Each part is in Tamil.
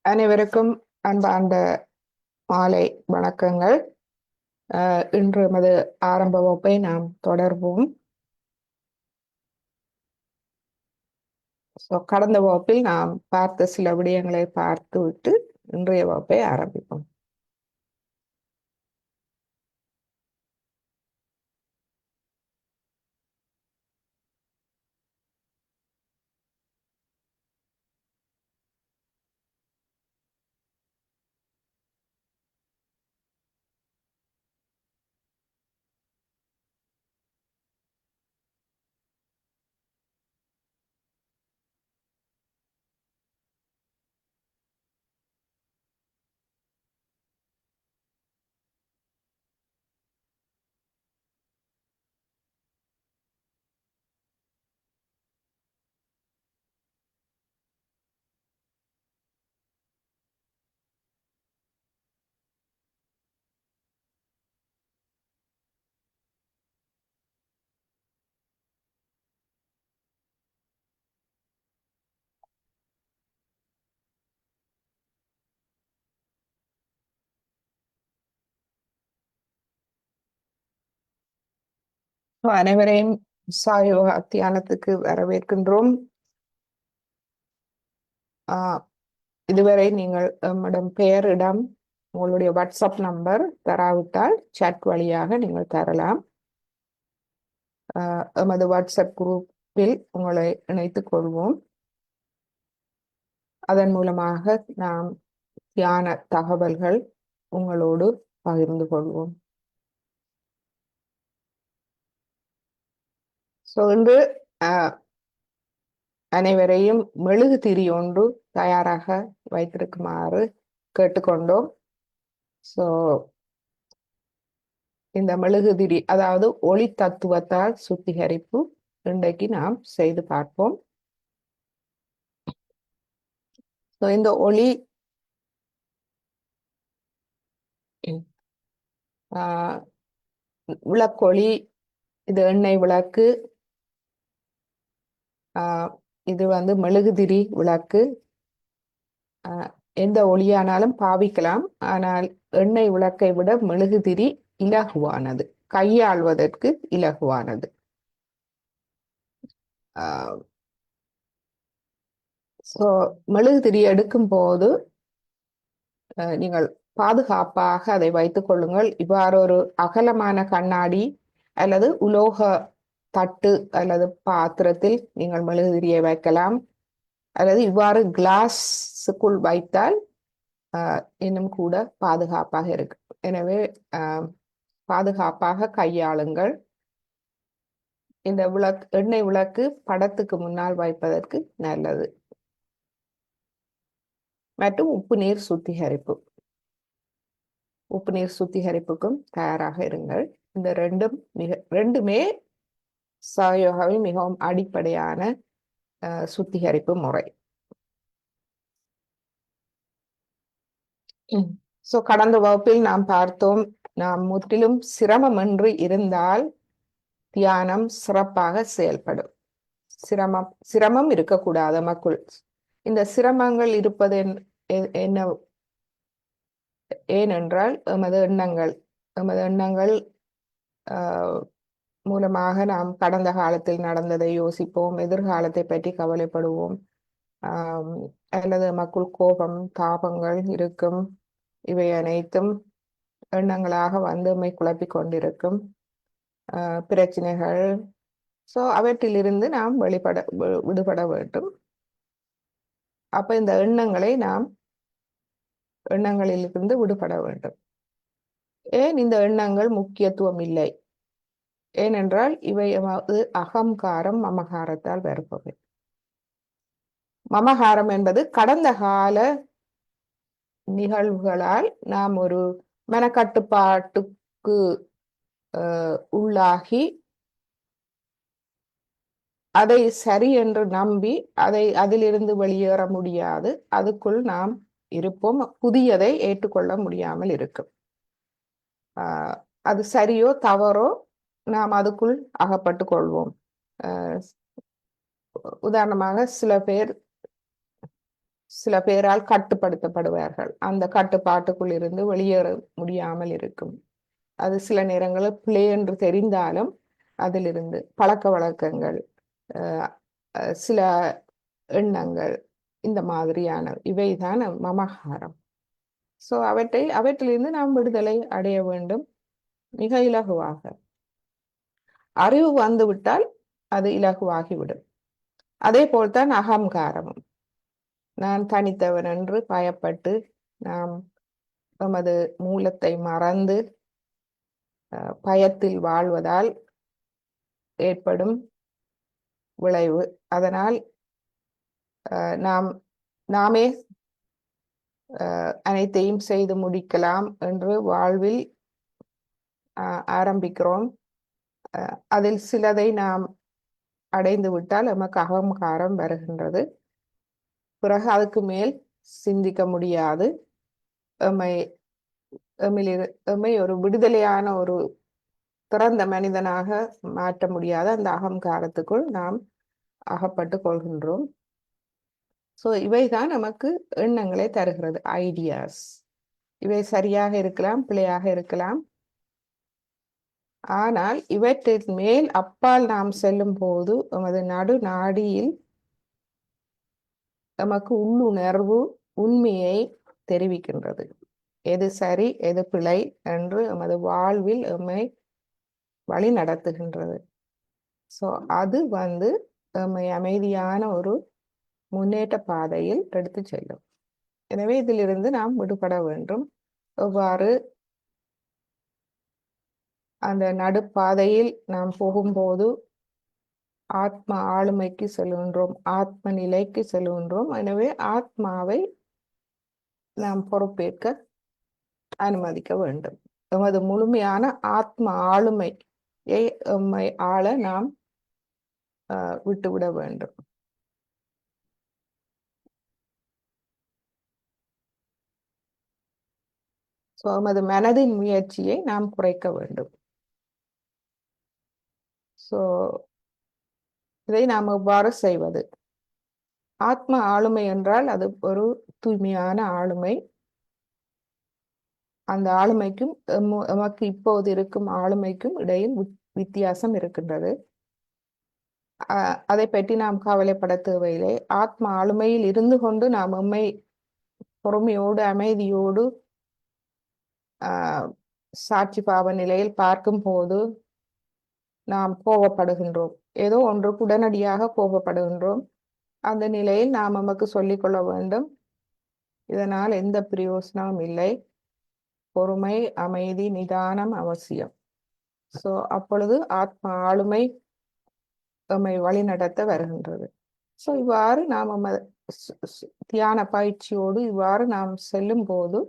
அனைவருக்கும் அன்பார்ந்த மாலை வணக்கங்கள். இன்று எமது ஆரம்ப வகுப்பை நாம் தொடர்வோம். கடந்த வகுப்பில் நாம் பார்த்த சில விடயங்களை பார்த்துவிட்டு இன்றைய வகுப்பை ஆரம்பிப்போம். அனைவரையும் சாயோக தியானத்துக்கு வரவேற்கின்றோம். இதுவரை நீங்கள் நம்மிடம் பெயரிடம் உங்களுடைய வாட்ஸ்அப் நம்பர் தராவிட்டால் சாட் வழியாக நீங்கள் தரலாம். எமது வாட்ஸ்அப் குரூப்பில் உங்களை இணைத்துக் கொள்வோம். அதன் மூலமாக நாம் தியான தகவல்கள் உங்களோடு பகிர்ந்து கொள்வோம். இன்று அனைவரையும் மெழுகு திரி ஒன்று தயாராக வைத்திருக்குமாறு கேட்டுக்கொண்டோம். இந்த மெழுகுதிரி, அதாவது ஒளி தத்துவத்தால் சுத்திகரிப்பு இன்றைக்கு நாம் செய்து பார்ப்போம். இந்த ஒளி விளக்கொளி, இது எண்ணெய் விளக்கு, இது மெழுகுதிரி விளக்கு. எந்த ஒளியானாலும் பாவிக்கலாம். ஆனால் எண்ணெய் விளக்கை விட மெழுகுதிரி இலகுவானது, கையாள்வதற்கு இலகுவானது. மெழுகுதிரி எடுக்கும் போது நீங்கள் பாதுகாப்பாக அதை வைத்துக் கொள்ளுங்கள். இவ்வாறு ஒரு அகலமான கண்ணாடி அல்லது உலோக தட்டு அல்லது பாத்திரத்தில் நீங்கள் மெழுகுதிரியை வைக்கலாம். அல்லது இவ்வாறு கிளாஸுக்குள் வைத்தால் இன்னும் கூட பாதுகாப்பாக இருக்கு. எனவே பாதுகாப்பாக கையாளுங்கள். இந்த எண்ணெய் விளக்கு படத்துக்கு முன்னால் வைப்பதற்கு நல்லது. மற்றும் உப்பு நீர் சுத்திகரிப்புக்கும் தயாராக இருங்கள். இந்த ரெண்டுமே சாயோகாவில் மிகவும் அடிப்படையான சுத்திகரிப்பு முறை. கடந்த வகுப்பில் நாம் பார்த்தோம், நாம் முற்றிலும் சிரமமின்றி இருந்தால் தியானம் சிறப்பாக செயல்படும். சிரமம் இருக்கக்கூடாது நமக்குள். இந்த சிரமங்கள் இருப்பது என்ன? ஏனென்றால் எமது எண்ணங்கள் மூலமாக நாம் கடந்த காலத்தில் நடந்ததை யோசிப்போம், எதிர்காலத்தை பற்றி கவலைப்படுவோம், அல்லது நமக்குள் கோபம், தாபங்கள் இருக்கும். இவை அனைத்தும் எண்ணங்களாக நம்மை குழப்பிக் கொண்டிருக்கும் பிரச்சனைகள். அவற்றிலிருந்து நாம் விடுபட வேண்டும். அப்ப இந்த எண்ணங்களிலிருந்து விடுபட வேண்டும். ஏன் இந்த எண்ணங்கள் முக்கியத்துவம் இல்லை? ஏனென்றால் இவை அகங்காரம், மமகாரத்தால் வருபவை. மமகாரம் என்பது கடந்த கால நிகழ்வுகளால் நாம் ஒரு மனக்கட்டுப்பாட்டுக்கு உள்ளாகி அதை சரி என்று நம்பி அதிலிருந்து வெளியேற முடியாது. அதுக்குள் நாம் இருப்போம். புதியதை ஏற்றுக்கொள்ள முடியாமல் இருக்கும். அது சரியோ தவறோ நாம் அதுக்குள் அகப்பட்டு கொள்வோம். உதாரணமாக சில பேர் சில பேரால் கட்டுப்படுத்தப்படுவார்கள். அந்த கட்டுப்பாட்டுக்குள் இருந்து வெளியேற முடியாமல் இருக்கும். அது சில நேரங்களில் பிழை என்று தெரிந்தாலும் அதிலிருந்து பழக்க வழக்கங்கள், சில எண்ணங்கள், இந்த மாதிரியான இவைதான் மமகாரம். ஸோ அவற்றிலிருந்து நாம் விடுதலை அடைய வேண்டும் மிக இலகுவாக. அறிவு வந்துவிட்டால் அது இலகுவாகிவிடும். அதே போல்தான் அகங்காரமும். நான் தனித்தவன் என்று பயப்பட்டு நாம் நமது மூலத்தை மறந்து பயத்தில் வாழ்வதால் ஏற்படும் விளைவு. அதனால் நாம் நாமே அனைத்தையும் செய்து முடிக்கலாம் என்று வாழ்வில் ஆரம்பிக்கிறோம். அதில் சிலதை நாம் அடைந்து விட்டால் நமக்கு அகங்காரம் வருகின்றது. பிறகு அதுக்கு மேல் சிந்திக்க முடியாது. எம்மை ஒரு விடுதலையான ஒரு திறந்த மனிதனாக மாற்ற முடியாத அந்த அகங்காரத்துக்குள் நாம் அகப்பட்டு கொள்கின்றோம். ஸோ இவைதான் நமக்கு எண்ணங்களை தருகிறது, ஐடியாஸ். இவை சரியாக இருக்கலாம், பிழையாக இருக்கலாம். ஆனால் இவற்றின் மேல் அப்பால் நாம் செல்லும் போது நமது நடு நாடியில் நமக்கு உள்ளுணர்வு உண்மையை தெரிவிக்கின்றது. எது சரி, எது பிழை என்று நமது வாழ்வில் எம்மை வழி நடத்துகின்றது. ஸோ அது எம்மை அமைதியான ஒரு முன்னேற்ற பாதையில் எடுத்து செல்லும். எனவே இதிலிருந்து நாம் விடுபட வேண்டும். எவ்வாறு அந்த நடுப்பாதையில் நாம் போகும்போது ஆத்ம ஆளுமைக்கு செல்கின்றோம், ஆத்ம நிலைக்கு செல்கின்றோம். எனவே ஆத்மாவை நாம் பொறுப்பேற்க அனுமதிக்க வேண்டும். எமது முழுமையான ஆத்ம ஆளுமையை எம்மை ஆள நாம் விட்டுவிட வேண்டும். ஸோ எமது மனதின் முயற்சியை நாம் குறைக்க வேண்டும். ஸோ இதை நாம் எவ்வாறு செய்வது? ஆத்ம ஆளுமை என்றால் அது ஒரு தூய்மையான ஆளுமை. அந்த ஆளுமைக்கும் எமக்கு இப்போது இருக்கும் ஆளுமைக்கும் இடையில் வித்தியாசம் இருக்கின்றது. அதை பற்றி நாம் கவலைப்பட தேவையில்லை. ஆத்ம ஆளுமையில் இருந்து கொண்டு நாம் எம்மை பொறுமையோடு அமைதியோடு சாட்சி பாவ நிலையில் பார்க்கும் போது நாம் கோபப்படுகின்றோம். ஏதோ ஒன்றுக்கு உடனடியாக கோபப்படுகின்றோம். அந்த நிலையில் நாம் நமக்கு சொல்லிக்கொள்ள வேண்டும், இதனால் எந்த பிரயோசனமும் இல்லை, பொறுமை, அமைதி, நிதானம் அவசியம். ஸோ அப்பொழுது ஆத்ம ஆளுமை எம்மை வழி நடத்த வருகின்றது. ஸோ இவ்வாறு நாம் தியான பயிற்சியோடு இவ்வாறு நாம் செல்லும் போது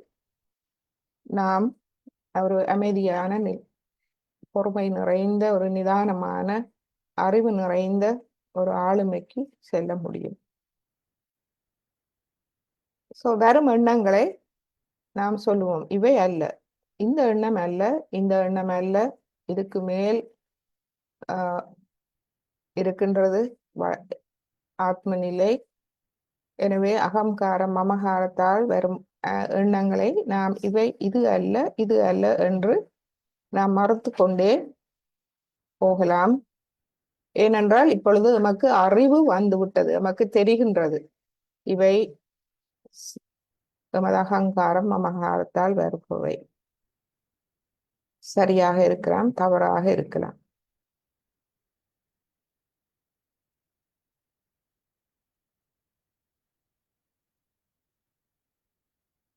நாம் ஒரு அமைதியான, பொறுமை நிறைந்த, ஒரு நிதானமான, அறிவு நிறைந்த ஒரு ஆளுமைக்கு செல்ல முடியும். ஸோ வரும் எண்ணங்களை நாம் சொல்லுவோம், இவை அல்ல, இந்த எண்ணம் அல்ல, இந்த எண்ணம் அல்ல, இதுக்கு மேல் இருக்கின்றது ஆத்ம நிலை. எனவே அகங்காரம் மமகாரத்தால் வரும் எண்ணங்களை நாம் இது அல்ல, இது அல்ல என்று நாம் மறுத்து கொண்டே போகலாம். ஏனென்றால் இப்பொழுது நமக்கு அறிவு வந்துவிட்டது, நமக்கு தெரிகின்றது இவை எமது அகங்காரம் மமகாரத்தால் வருபவை. சரியாக இருக்கலாம், தவறாக இருக்கலாம்.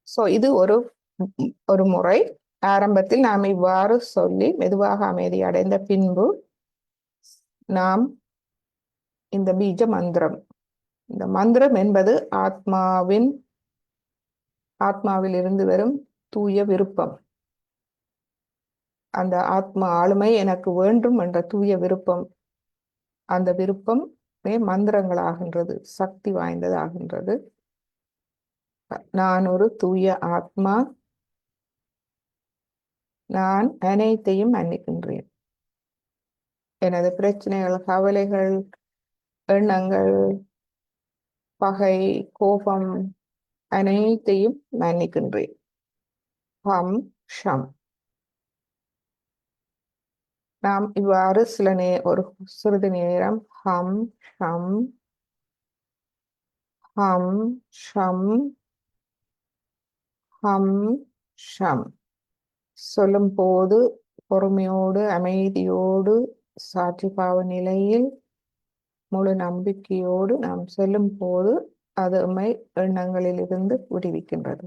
ஸோ இது ஒரு முறை. ஆரம்பத்தில் நாம் இவ்வாறு சொல்லி மெதுவாக அமைதி அடைந்த பின்பு நாம் இந்த பீஜ மந்திரம், இந்த மந்திரம் என்பது ஆத்மாவில் இருந்து வரும் தூய விருப்பம். அந்த ஆத்ம ஆளுமை எனக்கு வேண்டும் என்ற தூய விருப்பம், அந்த விருப்பம் மந்திரங்களாகின்றது, சக்தி வாய்ந்ததாகின்றது. நான் ஒரு தூய ஆத்மா, நான் அனைத்தையும் மன்னிக்கின்றேன். எனது பிரச்சனைகள், கவலைகள், எண்ணங்கள், பகை, கோபம், அனைத்தையும் மன்னிக்கின்றேன். ஹம் ஷம். நாம் இவ்வாறு ஒரு சிறிது நேரம் ஹம் ஷம் ஹம் ஷம் ஹம் ஷம் சொல்லும் போது பொறுமையோடு, அமைதியோடு, சாட்சிபாவ நிலையில் முழு நம்பிக்கையோடு நாம் செல்லும் போது அது நம்மை எண்ணங்களில் இருந்து விடுவிக்கின்றது.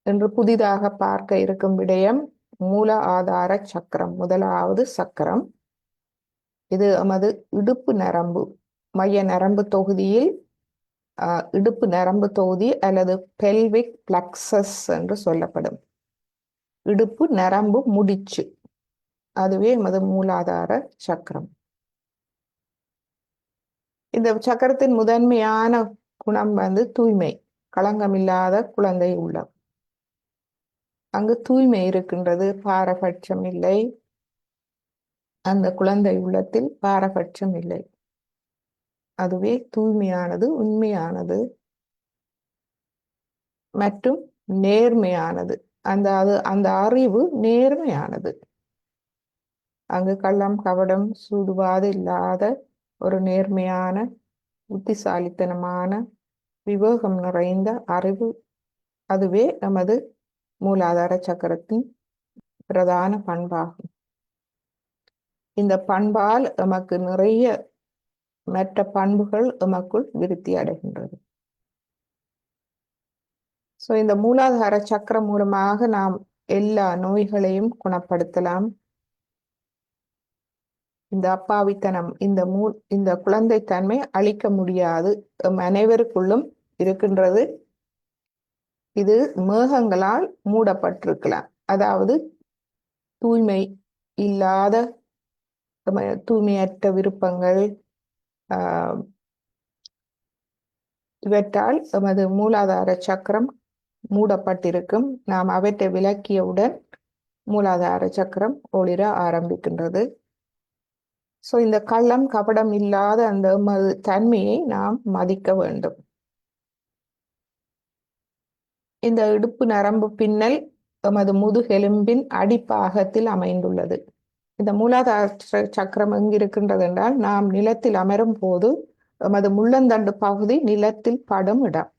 இன்று புதிதாக பார்க்க இருக்கும் விடயம் மூல ஆதார சக்கரம். முதலாவது சக்கரம். இது நமது இடுப்பு நரம்பு, மைய நரம்பு தொகுதியில் இடுப்பு நரம்பு தொகுதி அல்லது பெல்விக் பிளக்சஸ் என்று சொல்லப்படும். இடுப்பு நரம்பு முடிச்சு, அதுவே நமது மூலாதார சக்கரம். இந்த சக்கரத்தின் முதன்மையான குணம் தூய்மை, களங்கமில்லாத குழந்தை உள்ளம். அங்கு தூய்மை இருக்கின்றது, பாரபட்சம் இல்லை. அந்த குழந்தை உள்ளத்தில் பாரபட்சம் இல்லை. அதுவே தூய்மையானது, உண்மையானது மற்றும் நேர்மையானது. அந்த அறிவு நேர்மையானது. அங்கு கள்ளம் கபடம் சூடுவாது இல்லாத ஒரு நேர்மையான, புத்திசாலித்தனமான, விவேகம் நிறைந்த அறிவு. அதுவே நமது மூலாதார சக்கரத்தின் பிரதான பண்பாகும். இந்த பண்பால் எமக்கு நிறைய மற்ற பண்புகள் எமக்குள் விருத்தி அடைகின்றது. இந்த மூலாதார சக்கரம் மூலமாக நாம் எல்லா நோய்களையும் குணப்படுத்தலாம். இந்த அப்பாவித்தனம், இந்த குழந்தைத்தன்மை அழிக்க முடியாது, அனைவருக்குள்ளும் இருக்கின்றது. இது மேகங்களால் மூடப்பட்டிருக்கலாம். அதாவது தூய்மை இல்லாத, தூய்மையற்ற விருப்பங்கள், இவற்றால் எமது மூலாதார சக்கரம் மூடப்பட்டிருக்கும். நாம் அவற்றை விலக்கியவுடன் மூலாதார சக்கரம் ஒளிர ஆரம்பிக்கின்றது. இந்த கள்ளம் கபடம் இல்லாத அந்த தன்மையை நாம் மதிக்க வேண்டும். இந்த இடுப்பு நரம்பு பின்னல் எமது முதுகெலும்பின் அடிப்பாகத்தில் அமைந்துள்ளது. இந்த மூலாதார சக்கரம் எங்கிருக்கின்றது என்றால், நாம் நிலத்தில் அமரும் போது எமது முள்ளந்தண்டு பகுதி நிலத்தில் படும் இடம்.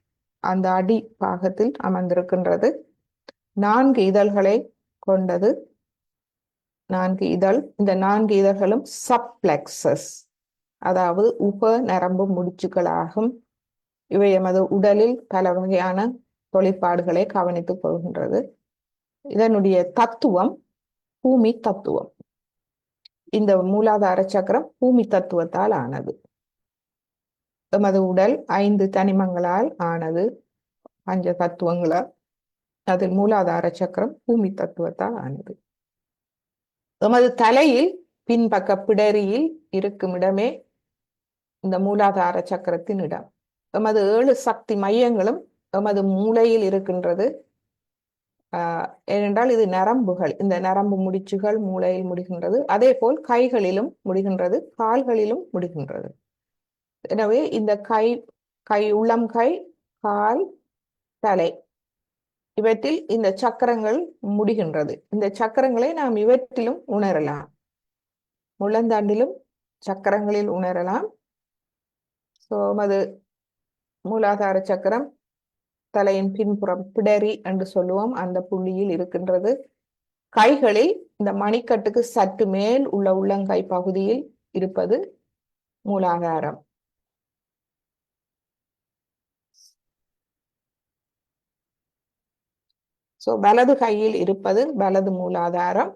அந்த அடி பாகத்தில் அமர்ந்திருக்கின்றது. 4 இதழ்களை கொண்டது. 4 இதழ். இந்த 4 இதழ்களும் சப்ளெக்சஸ், அதாவது உப நரம்பு முடிச்சுக்களாகும். இவை எமது உடலில் பல வகையான தொழிற்பாடுகளை கவனித்துக் கொள்கின்றது. இதனுடைய தத்துவம் பூமி தத்துவம். இந்த மூலாதார சக்கரம் பூமி தத்துவத்தால் ஆனது. எமது உடல் 5 தனிமங்களால் ஆனது, 5 தத்துவங்களால். அதில் மூலாதார சக்கரம் பூமி தத்துவத்தால் ஆனது. எமது தலையில் பின்பக்க பிடரியில் இருக்கும் இடமே இந்த மூலாதார சக்கரத்தின் இடம். எமது 7 சக்தி மையங்களும் எமது மூளையில் இருக்கின்றது. ஏனென்றால் இது நரம்புகள். இந்த நரம்பு முடிச்சுகள் மூளையில் முடிகின்றது. அதே போல் கைகளிலும் முடிகின்றது, கால்களிலும் முடிகின்றது. எனவே இந்த உள்ளம் கை, கால், தலை, இவற்றில் இந்த சக்கரங்கள் முடிகின்றது. இந்த சக்கரங்களை நாம் இவற்றிலும் உணரலாம். முள்ளந்தாண்டிலும் சக்கரங்களில் உணரலாம். அது மூலாதார சக்கரம் தலையின் பின்புறம் பிடரி என்று சொல்லுவோம், அந்த புள்ளியில் இருக்கின்றது. கைகளில் இந்த மணிக்கட்டுக்கு சற்று மேல் உள்ள உள்ளங்கை பகுதியில் இருப்பது மூலாதாரம். வலது கையில் இருப்பது வலது மூலாதாரம்,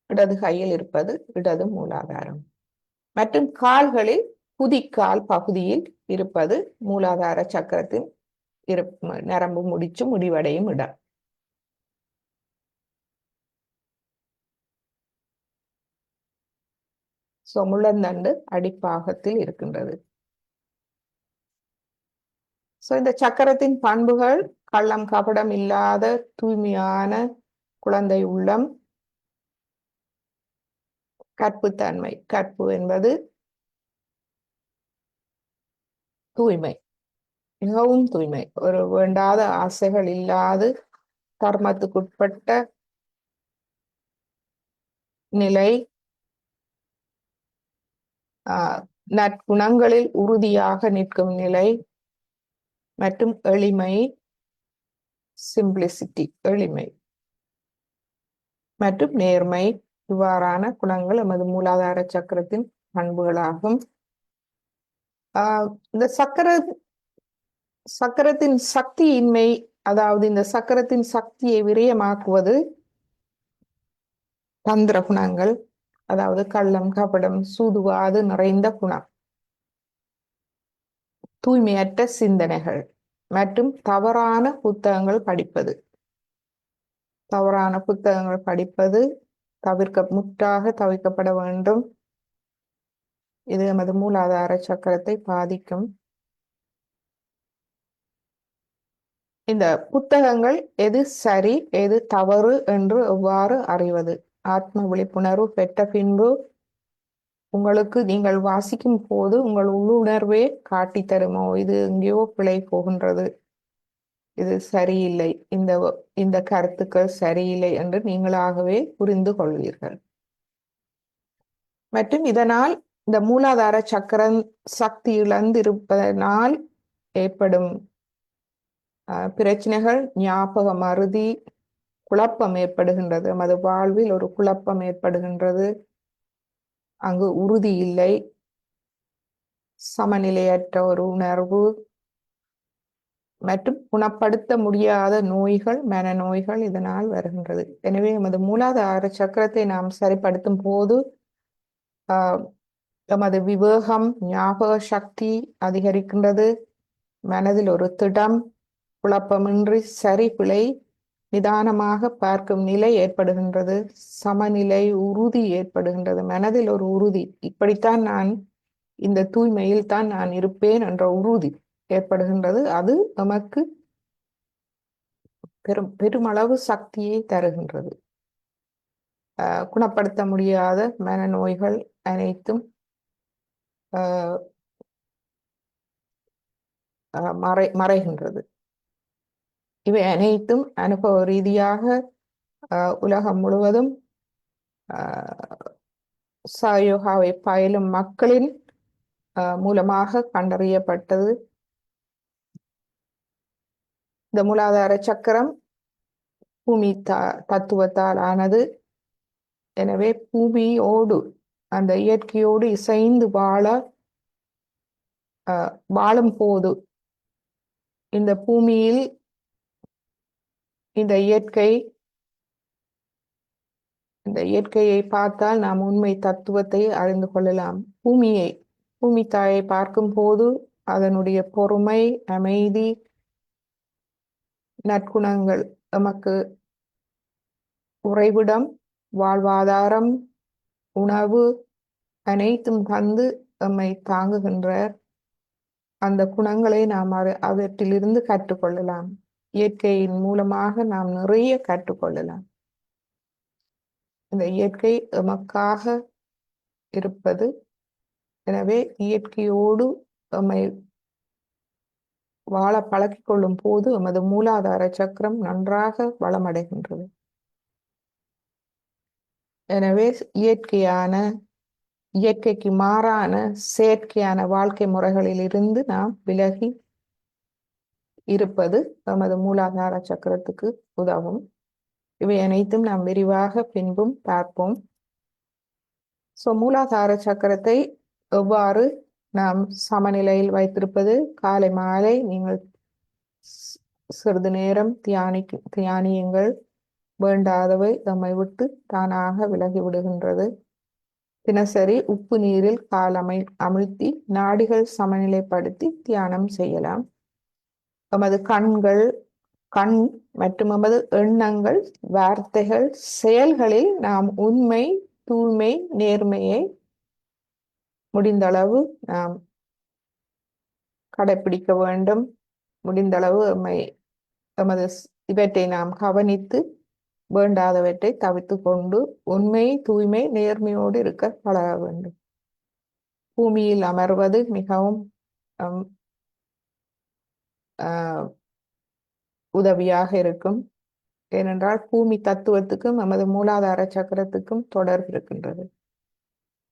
இடது கையில் இருப்பது இடது மூலாதாரம். மற்றும் கால்களில் குதிக்கால் பகுதியில் இருப்பது மூலாதார சக்கரத்தின் நரம்பு முடிச்சு முடிவடையும் இடம். முள்ளந்தண்டு அடிப்பாகத்தில் இருக்கின்றது. இந்த சக்கரத்தின் பண்புகள்: கள்ளம் கபடம் இல்லாத தூய்மையான குழந்தை உள்ளம், கற்புத்தன்மை. கற்பு என்பது தூய்மை, மிகவும் தூய்மை, ஒரு வேண்டாத ஆசைகள் இல்லாது தர்மத்துக்குட்பட்ட நிலை, நற்குணங்களில் உறுதியாக நிற்கும் நிலை, மற்றும் எளிமை, சிம்பிளிசிட்டி, எளிமை மற்றும் நேர்மை. இவ்வாறான குணங்கள் நமது மூலாதார சக்கரத்தின் பண்புகளாகும். இந்த சக்கரத்தின் சக்தியின்மை, அதாவது இந்த சக்கரத்தின் சக்தியை விரயமாக்குவது தந்திர குணங்கள், அதாவது கள்ளம் கபடம் சூதுவாது நிறைந்த குணம், தூய்மையற்ற சிந்தனைகள் மற்றும் தவறான புத்தகங்கள் படிப்பது. தவறான புத்தகங்கள் படிப்பது முற்றாக தவிர்க்கப்பட வேண்டும். இது நமது மூலாதார சக்கரத்தை பாதிக்கும். இந்த புத்தகங்கள் எது சரி எது தவறு என்று எவ்வாறு அறிவது? ஆத்ம விழிப்புணர்வு பெற்ற பின்பு உங்களுக்கு நீங்கள் வாசிக்கும் போது உங்கள் உள்ளுணர்வே காட்டி தருமோ, இது எங்கேயோ பிழை போகின்றது, இது சரியில்லை, இந்த கருத்துக்கள் சரியில்லை என்று நீங்களாகவே புரிந்து கொள்வீர்கள். மற்றும் இதனால் இந்த மூலாதார சக்கரம் சக்தி இழந்திருப்பதனால் ஏற்படும் பிரச்சனைகள்: ஞாபக மருதி, குழப்பம் ஏற்படுகின்றது. நமது வாழ்வில் ஒரு குழப்பம் ஏற்படுகின்றது, அங்கு உறுதி இல்லை, சமநிலையற்ற ஒரு உணர்வு மற்றும் குணப்படுத்த முடியாத நோய்கள், மனநோய்கள் இதனால் வருகின்றது. எனவே நமது மூலாதார சக்கரத்தை நாம் சரிப்படுத்தும் போது நமது விவேகம், ஞாபக சக்தி அதிகரிக்கின்றது, மனதில் ஒரு திடம், குழப்பமின்றி சரி பிழை நிதானமாக பார்க்கும் நிலை ஏற்படுகின்றது, சமநிலை, உறுதி ஏற்படுகின்றது, மனதில் ஒரு உறுதி, இப்படித்தான் நான் இந்த தூய்மையில் தான் நான் இருப்பேன் என்ற உறுதி ஏற்படுகின்றது. அது நமக்கு பெருமளவு சக்தியை தருகின்றது. குணப்படுத்த முடியாத மனநோய்கள் அனைத்தும் மறைகின்றது. இவை அனைத்தும் அனுபவ ரீதியாக உலகம் முழுவதும் சாயோகாவை பயிலும் மக்களின் மூலமாக கண்டறியப்பட்டது. இந்த மூலாதார சக்கரம் பூமி தத்துவத்தால் ஆனது. எனவே பூமியோடு, அந்த இயற்கையோடு இசைந்து வாழும் போது இந்த பூமியில் இந்த இயற்கையை பார்த்தால் நாம் உண்மை தத்துவத்தை அறிந்து கொள்ளலாம். பூமி தாயை பார்க்கும் போது அதனுடைய பொறுமை, அமைதி, நற்குணங்கள் நமக்கு உறைவிடம், வாழ்வாதாரம், உணவு அனைத்தும் தந்து நம்மை தாங்குகின்ற அந்த குணங்களை நாம் அவற்றிலிருந்து கற்றுக்கொள்ளலாம். இயற்கையின் மூலமாக நாம் நிறைய கற்றுக்கொள்ளலாம். இந்த இயற்கை எமக்காக இருப்பது. எனவே இயற்கையோடு நம்மை வாழ பழக்கிக் கொள்ளும் போது எமது மூலாதார சக்கரம் நன்றாக வளமடைகின்றது. எனவே இயற்கைக்கு மாறான செயற்கையான வாழ்க்கை முறைகளில் இருந்து நாம் விலகி இருப்பது நமது மூலாதார சக்கரத்துக்கு உதவும். இவை அனைத்தும் நாம் விரிவாக பின்பும் பார்ப்போம். மூலாதார சக்கரத்தை எவ்வாறு நாம் சமநிலையில் வைத்திருப்பது? காலை மாலை நீங்கள் சிறிது நேரம் தியானியுங்கள். வேண்டாதவை நம்மை விட்டு தானாக விலகி விடுகின்றது. தினசரி உப்பு நீரில் கால் அமிழ்த்தி நாடிகள் சமநிலைப்படுத்தி தியானம் செய்யலாம். நமது கண் மற்றும் நமது எண்ணங்கள், வார்த்தைகள், செயல்களில் நாம் உண்மை, தூய்மை, நேர்மையை முடிந்தளவு நாம் கடைபிடிக்க வேண்டும். முடிந்தளவு எமது இவற்றை நாம் கவனித்து வேண்டாதவற்றை தவிர்த்து கொண்டு உண்மை தூய்மை நேர்மையோடு இருக்க பழக வேண்டும். பூமியில் அமர்வது மிகவும் உதவியாக இருக்கும். ஏனென்றால் பூமி தத்துவத்துக்கும் நமது மூலாதார சக்கரத்துக்கும் தொடர்பு இருக்கின்றது.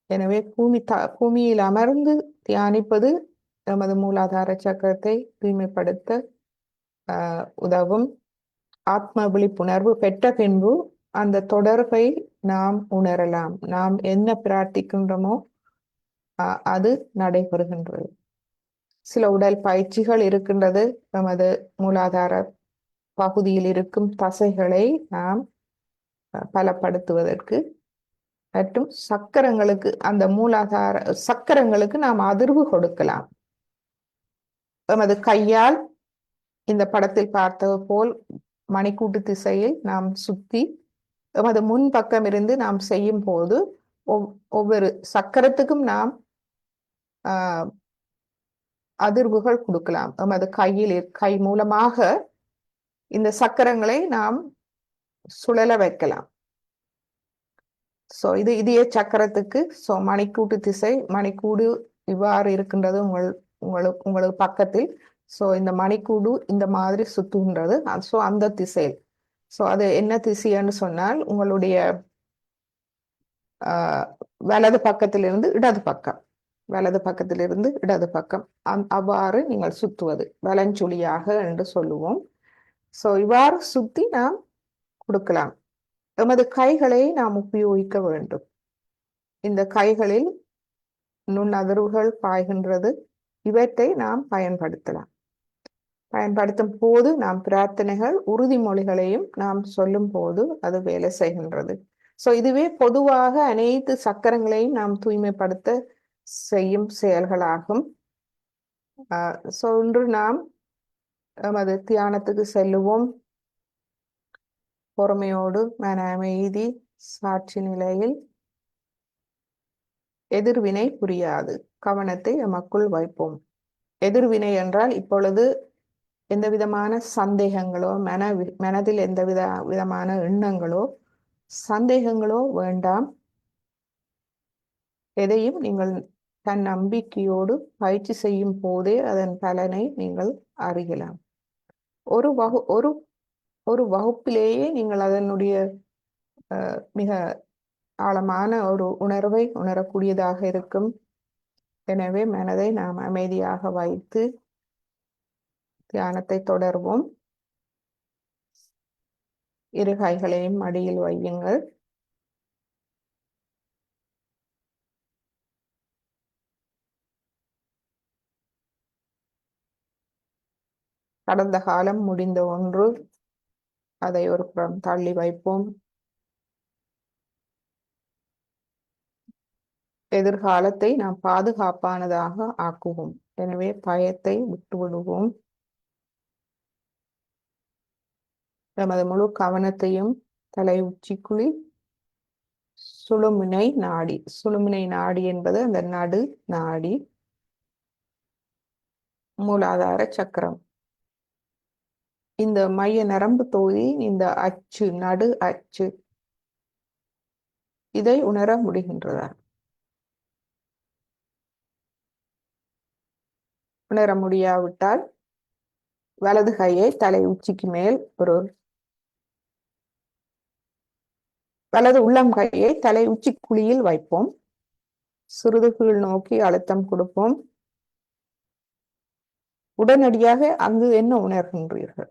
எனவே பூமியில் அமர்ந்து தியானிப்பது நமது மூலாதார சக்கரத்தை தூய்மைப்படுத்த உதவும். ஆத்ம விழிப்புணர்வு பெற்ற பின்பு அந்த தொடர்பை நாம் உணரலாம். நாம் என்ன பிரார்த்திக்கின்றோமோ அது நடைபெறுகின்றது. சில உடல் பயிற்சிகள் இருக்கின்றது. நமது மூலாதார பகுதியில் இருக்கும் தசைகளை நாம் பலப்படுத்துவதற்கு மற்றும் சக்கரங்களுக்கு, அந்த மூலாதார சக்கரங்களுக்கு நாம் அதிர்வு கொடுக்கலாம். நமது கையால் இந்த படத்தில் பார்த்தது போல் மணிக்கூட்டு திசையில் நாம் சுத்தி நமது முன்பக்கம் இருந்து நாம் செய்யும் போது ஒவ்வொரு சக்கரத்துக்கும் நாம் அதிர்வுகள் கொடுக்கலாம். நமது கை மூலமாக இந்த சக்கரங்களை நாம் சுழல வைக்கலாம். இதய சக்கரத்துக்கு மணிக்கூட்டு திசை, மணிக்கூடு இவ்வாறு இருக்கின்றது உங்களுக்கு பக்கத்தில். இந்த மணிக்கூடு இந்த மாதிரி சுத்துகின்றது. அந்த திசை, அது என்ன திசைன்னு சொன்னால் உங்களுடைய வலது பக்கத்திலிருந்து இடது பக்கம், வலது பக்கத்திலிருந்து இடது பக்கம் அவ்வாறு நீங்கள் சுத்துவது வலஞ்சுழியாக என்று சொல்லுவோம். இவ்வாறு சுத்தி நாம் கொடுக்கலாம். எமது கைகளை நாம் உபயோகிக்க வேண்டும். இந்த கைகளில் நுண்ணதிர்வுகள் பாய்கின்றது. இவற்றை நாம் பயன்படுத்தலாம். பயன்படுத்தும் போது நாம் பிரார்த்தனைகள், உறுதிமொழிகளையும் நாம் சொல்லும் போது அது வேலை செய்கின்றது. இதுவே பொதுவாக அனைத்து சக்கரங்களையும் நாம் தூய்மைப்படுத்த செய்யும் செயல்களாகும். இன்று நாம் நமது தியானத்துக்கு செல்லுவோம். பொறுமையோடு, மன அமைதி, சாட்சி நிலையில். எதிர்வினை புரியாது. கவனத்தை எமக்குள் வைப்போம். எதிர்வினை என்றால் இப்பொழுது எந்த விதமான சந்தேகங்களோ, மனதில் எந்த விதமான எண்ணங்களோ சந்தேகங்களோ வேண்டாம். எதையும் நீங்கள் தன் நம்பிக்கையோடு பயிற்சி செய்யும் போதே அதன் பலனை நீங்கள் அறியலாம். ஒரு வகுப்பிலேயே நீங்கள் அதனுடைய மிக ஆழமான ஒரு உணர்வை உணரக்கூடியதாக இருக்கும். எனவே மனதை நாம் அமைதியாக வைத்து தியானத்தை தொடர்வோம். இரு கைகளையும் மடியில் வையுங்கள். கடந்த காலம் முடிந்த ஒன்று, அதை ஒரு புறம் தள்ளி வைப்போம். எதிர்காலத்தை நாம் பாதுகாப்பானதாக ஆக்குவோம். எனவே பயத்தை விட்டுவிடுவோம். நமது முழு கவனத்தையும் தலை உச்சிக்குழி சுழுமுனை நாடி. சுழுமுனை நாடி என்பது அந்த நடு நாடி, மூலாதார சக்கரம். இந்த மைய நரம்பு தொகுதி, இந்த அச்சு, நடு அச்சு, இதை உணர முடிகின்றதா? உணர முடியாவிட்டால் வலது கையை தலை உச்சிக்கு மேல் வலது உள்ளம் கையை தலை உச்சி குழியில் வைப்போம். சிறிது கீழ் நோக்கி அழுத்தம் கொடுப்போம். உடனடியாக அங்கு என்ன உணர்கின்றீர்கள்?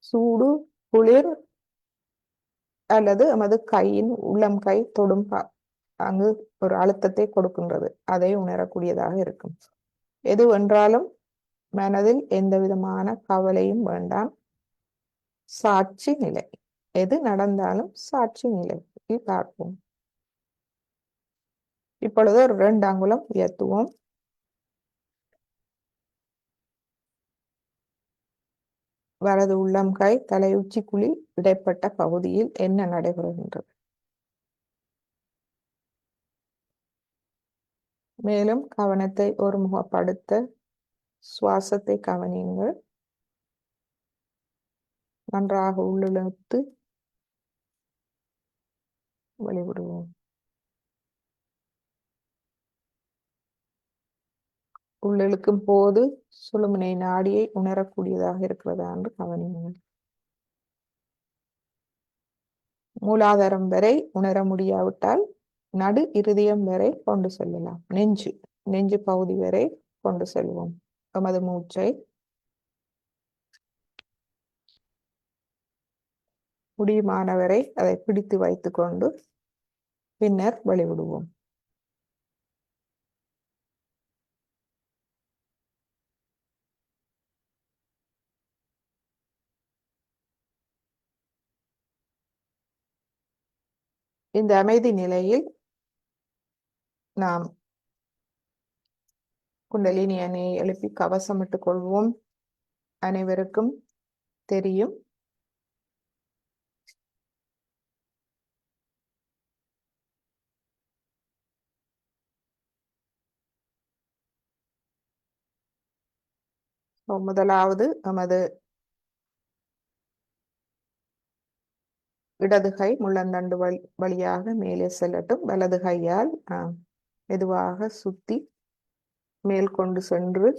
சூடு, குளிர், அல்லது நமது கையின் உள்ளம் கை தொடும் அங்கு ஒரு அழுத்தத்தை கொடுக்கின்றது. அதை உணரக்கூடியதாக இருக்கும். எது வென்றாலும் மனதில் எந்த விதமான கவலையும் வேண்டாம். சாட்சி நிலை. எது நடந்தாலும் சாட்சி நிலை பார்ப்போம். இப்பொழுது ஒரு 2 அங்குலம் உயர்த்துவோம். வலது உள்ளம் கை தலை உச்சி குழி இடைப்பட்ட பகுதியில் என்ன நடைபெறுகின்றது? மேலும் கவனத்தை ஒருமுகப்படுத்த சுவாசத்தை கவனியுங்கள். நன்றாக உள்ளிழுத்து வெளிவிடுவோம். உள்ளிழுக்கும் போது சுழுமுனை நாடியை உணரக்கூடியதாக இருக்கிறதா என்று கவனியுங்கள். மூலாதாரம் வரை உணர முடியாவிட்டால் நடு இருதயம் வரை கொண்டு செல்லலாம். நெஞ்சு பகுதி வரை கொண்டு செல்வோம். எமது மூச்சை முடியுமானவரை அதை பிடித்து வைத்துக் கொண்டு பின்னர் வெளிவிடுவோம். இந்த அமைதி நிலையில் நாம் குண்டலினி அணையை எழுப்பி கவசமிட்டுக் கொள்வோம். அனைவருக்கும் தெரியும், முதலாவது நமது இடது கை முள்ளந்தண்டு வழியாக மேலே செல்லட்டும். வலது கையால் மெதுவாக சுத்தி மேல் கொண்டு சென்று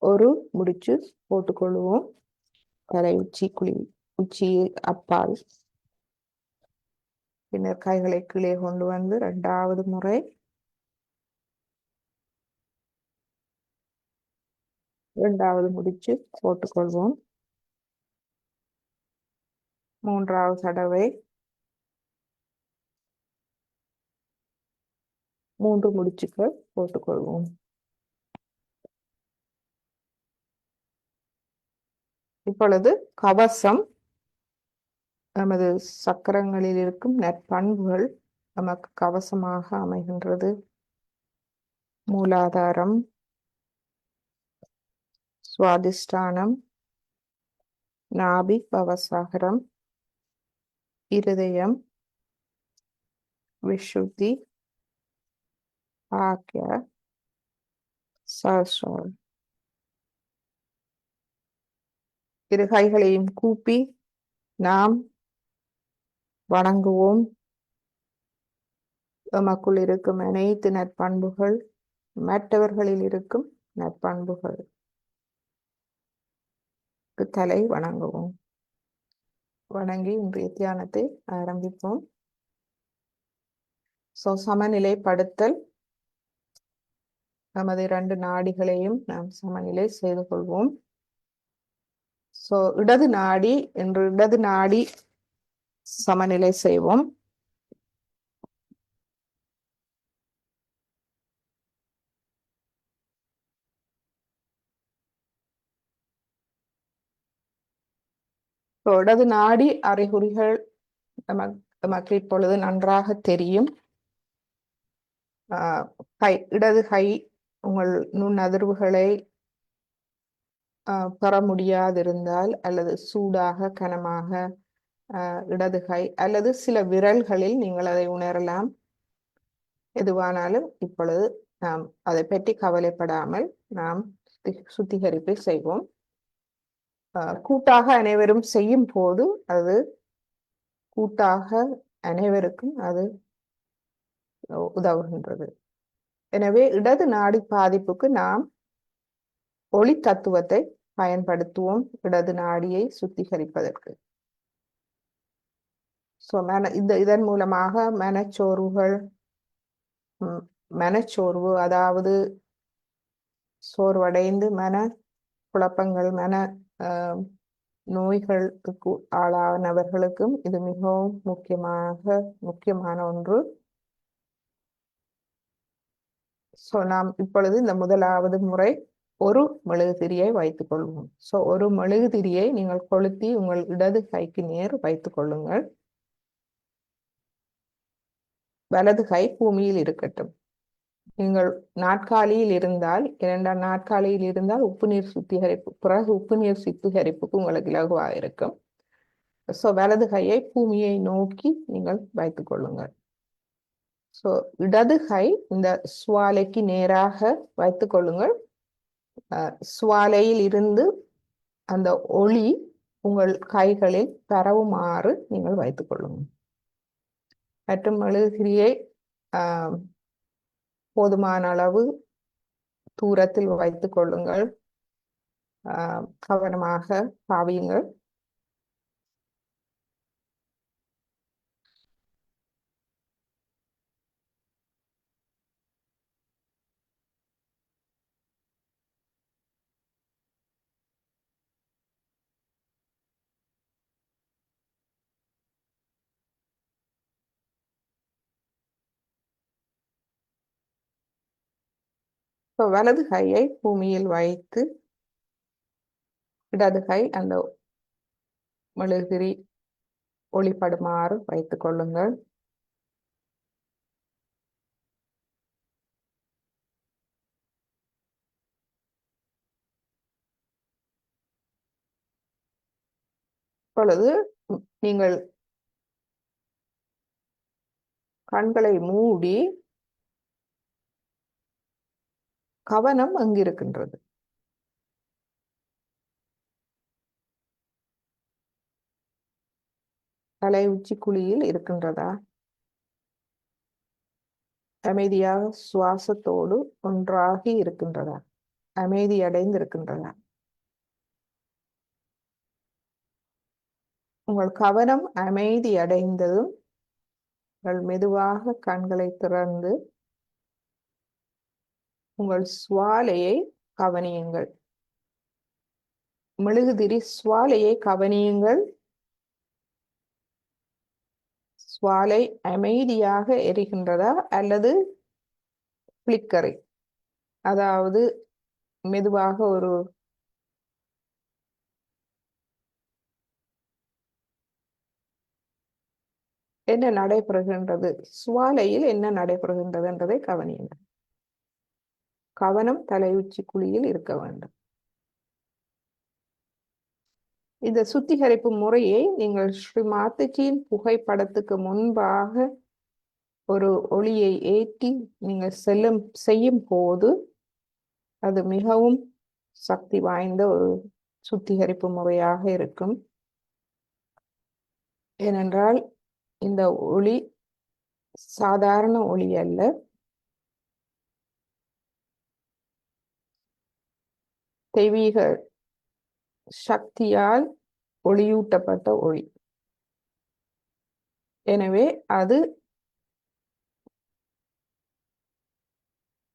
ஒரு முடிச்சு போட்டுக்கொள்வோம். தலை உச்சி அப்பால். பின்னர் கைகளை கீழே கொண்டு வந்து இரண்டாவது முறை இரண்டாவது முடிச்சு போட்டுக்கொள்வோம். மூன்றாவது தடவை 3 முடிச்சுகள் போட்டுக்கொள்வோம். இப்பொழுது கவசம் நமது சக்கரங்களில் இருக்கும் நற்பண்புகள் நமக்கு கவசமாக அமைகின்றது. மூலாதாரம், சுவாதிஷ்டானம், நாபி பவசாகரம், இருதயம், விஷுத்தி, ஆக்ய, சஹஸ்ராரம். இரு கைகளையும் கூப்பி நாம் வணங்குவோம். எமக்குள் இருக்கும் அனைத்து நற்பண்புகள், மற்றவர்களில் இருக்கும் நற்பண்புகள் தலை வணங்குவோம். வணங்கி இன்றைய தியானத்தை ஆரம்பிப்போம். சமநிலைப்படுத்தல். நமது 2 நாடிகளையும் நாம் சமநிலை செய்து கொள்வோம். இடது நாடி சமநிலை செய்வோம். இடது நாடி அறிகுறிகள் நமக்கு இப்பொழுது நன்றாக தெரியும். இடது கை உங்கள் நுண்ணதிர்வுகளை பெற முடியாதிருந்தால் அல்லது சூடாக கனமாக இடது கை அல்லது சில விரல்களில் நீங்கள் அதை உணரலாம். எதுவானாலும் இப்பொழுது நாம் அதை பற்றி கவலைப்படாமல் நாம் சுத்திகரிப்பை செய்வோம். கூட்டாக அனைவரும் செய்யும் போது அது கூட்டாக அனைவருக்கும் அது உதவுகின்றது. எனவே இடது நாடி பாதிப்புக்கு நாம் ஒளி தத்துவத்தை பயன்படுத்துவோம் இடது நாடியை சுத்திகரிப்பதற்கு. இதன் மூலமாக மனச்சோர்வு, அதாவது சோர்வடைந்து மன குழப்பங்கள், மன நோய்களுக்கு ஆளானவர்களுக்கும் இது மிகவும் முக்கியமான ஒன்று. நாம் இப்பொழுது இந்த முதலாவது முறை ஒரு மெழுகுதிரியை வைத்துக் கொள்வோம். ஒரு மெழுகுதிரியை நீங்கள் கொளுத்தி உங்கள் இடது கைக்கு நேர் வைத்துக் கொள்ளுங்கள். வலது கை பூமியில் இருக்கட்டும். நீங்கள் நாற்காலியில் இருந்தால், 2ஆம் நாற்காலியில் இருந்தால் உப்பு நீர் சுத்திகரிப்பு, பிறகு உப்பு நீர் சுத்திகரிப்புக்கு உங்களுக்கு இலகுவாக இருக்கும். வலது கையை பூமியை நோக்கி நீங்கள் வைத்துக் கொள்ளுங்கள். ஸோ இடது கை இந்த சுவாலைக்கு நேராக வைத்துக் கொள்ளுங்கள். சுவாலையில் இருந்து அந்த ஒளி உங்கள் கைகளில் பரவுமாறு நீங்கள் வைத்துக் கொள்ளுங்கள். மற்றும் மெழுகுதிரியை போதுமான அளவு தூரத்தில் வைத்துக் கொள்ளுங்கள். கவனமாக பாவியுங்கள். இப்போ வலது கையை பூமியில் வைத்து இடது கை அந்த மெழுகுதிரி ஒளிப்படுமாறு வைத்துக் கொள்ளுங்கள். இப்பொழுது நீங்கள் கண்களை மூடி கவனம் எங்கிருக்கின்றது? தலை உச்சி குழியில் இருக்கின்றதா? அமைதியாக சுவாசத்தோடு ஒன்றாகி இருக்கின்றதா? அமைதி அடைந்து இருக்கின்றதா? உங்கள் கவனம் அமைதி அடைந்ததும் உங்கள் மெதுவாக கண்களை திறந்து உங்கள் சுவாலையை கவனியுங்கள். மெழுகுதிரி சுவாலையை கவனியுங்கள். சுவாலை அமைதியாக எரிகின்றதா அல்லது பிளிக்கரிங், அதாவது மெதுவாக ஒரு என்ன நடைபெறுகின்றது, சுவாலையில் என்ன நடைபெறுகின்றது என்றதை கவனியுங்கள். கவனம் தலை உச்சி குழியில் இருக்க வேண்டும். இந்த சுத்திகரிப்பு முறையை நீங்கள் ஸ்ரீ மாதாஜியின் புகைப்படத்துக்கு முன்பாக ஒரு ஒளியை ஏற்றி நீங்கள் செய்யும் போது அது மிகவும் சக்தி வாய்ந்த ஒரு சுத்திகரிப்பு முறையாக இருக்கும். ஏனென்றால் இந்த ஒளி சாதாரண ஒளி அல்ல. தெய்வீக சக்தியால் ஒளியூட்டப்பட்ட ஒளி. எனவே அது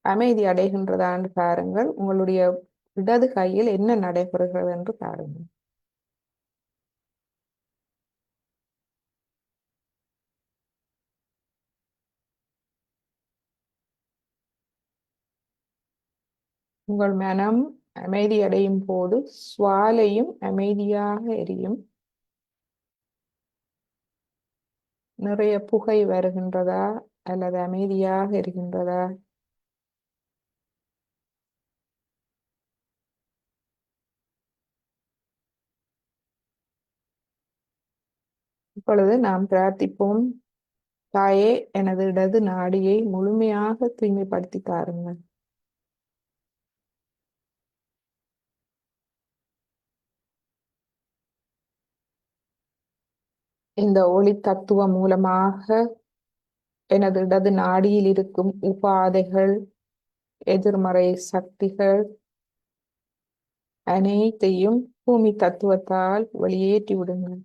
அமைதி அடைகின்றதா என்று பாருங்கள். உங்களுடைய இடது கையில் என்ன நடைபெறுகிறது என்று பாருங்கள். உங்கள் மனம் அமைதி அடையும் போது சுவாலையும் அமைதியாக எரியும். நிறைய புகை வருகின்றதா அல்லது அமைதியாக இருக்கின்றதா? இப்பொழுது நாம் பிரார்த்திப்போம். தாயே, எனது இடது நாடியை முழுமையாக தூய்மைப்படுத்தி தாருங்கள். இந்த ஒளி தத்துவம் மூலமாக எனது இடது நாடியில் இருக்கும் உபாதைகள், எதிர்மறை சக்திகள் அனைத்தையும் பூமி தத்துவத்தால் வெளியேற்றி விடுங்கள்.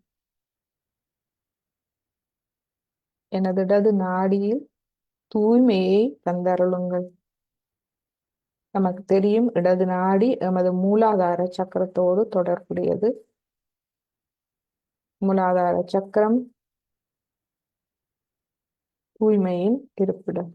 எனது இடது நாடியில் தூய்மையை தந்தருளுங்கள். நமக்கு தெரியும், இடது நாடி எமது மூலாதார சக்கரத்தோடு தொடர்புடையது. மூலாதார சக்கரம் தூய்மையின் இருப்பிடம்.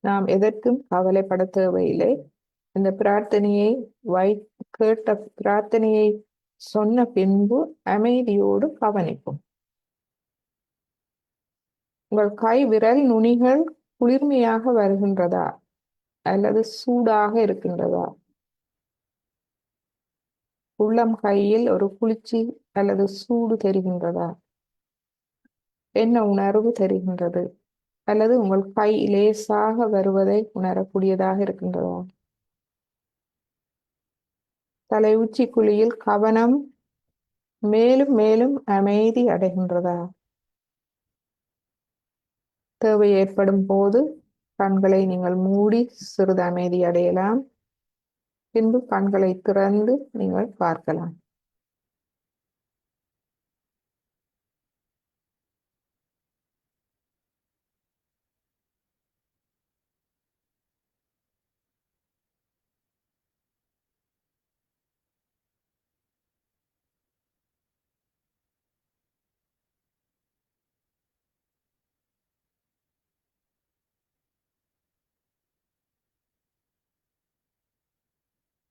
நாம் எதற்கும் கவலைப்பட தேவையில்லை. இந்த பிரார்த்தனையை கேட்ட பிரார்த்தனையை சொன்ன பின்பு அமைதியோடு கவனிப்போம். உங்கள் கை விரல் நுனிகள் குளிர்மையாக வருகின்றதா அல்லது சூடாக இருக்கின்றதா? உள்ளம் கையில் ஒரு குளிர்ச்சி அல்லது சூடு தெரிகின்றதா? என்ன உணர்வு தெரிகின்றது? அல்லது உங்கள் கை லேசாக வருவதை உணரக்கூடியதாக இருக்கின்றதா? தலை உச்சி குழியில் கவனம் மேலும் மேலும் அமைதி அடைகின்றதா? தேவை ஏற்படும் போது கண்களை நீங்கள் மூடி சிறிது அமைதி அடையலாம். பின்பு கண்களை திறந்து நீங்கள் பார்க்கலாம்.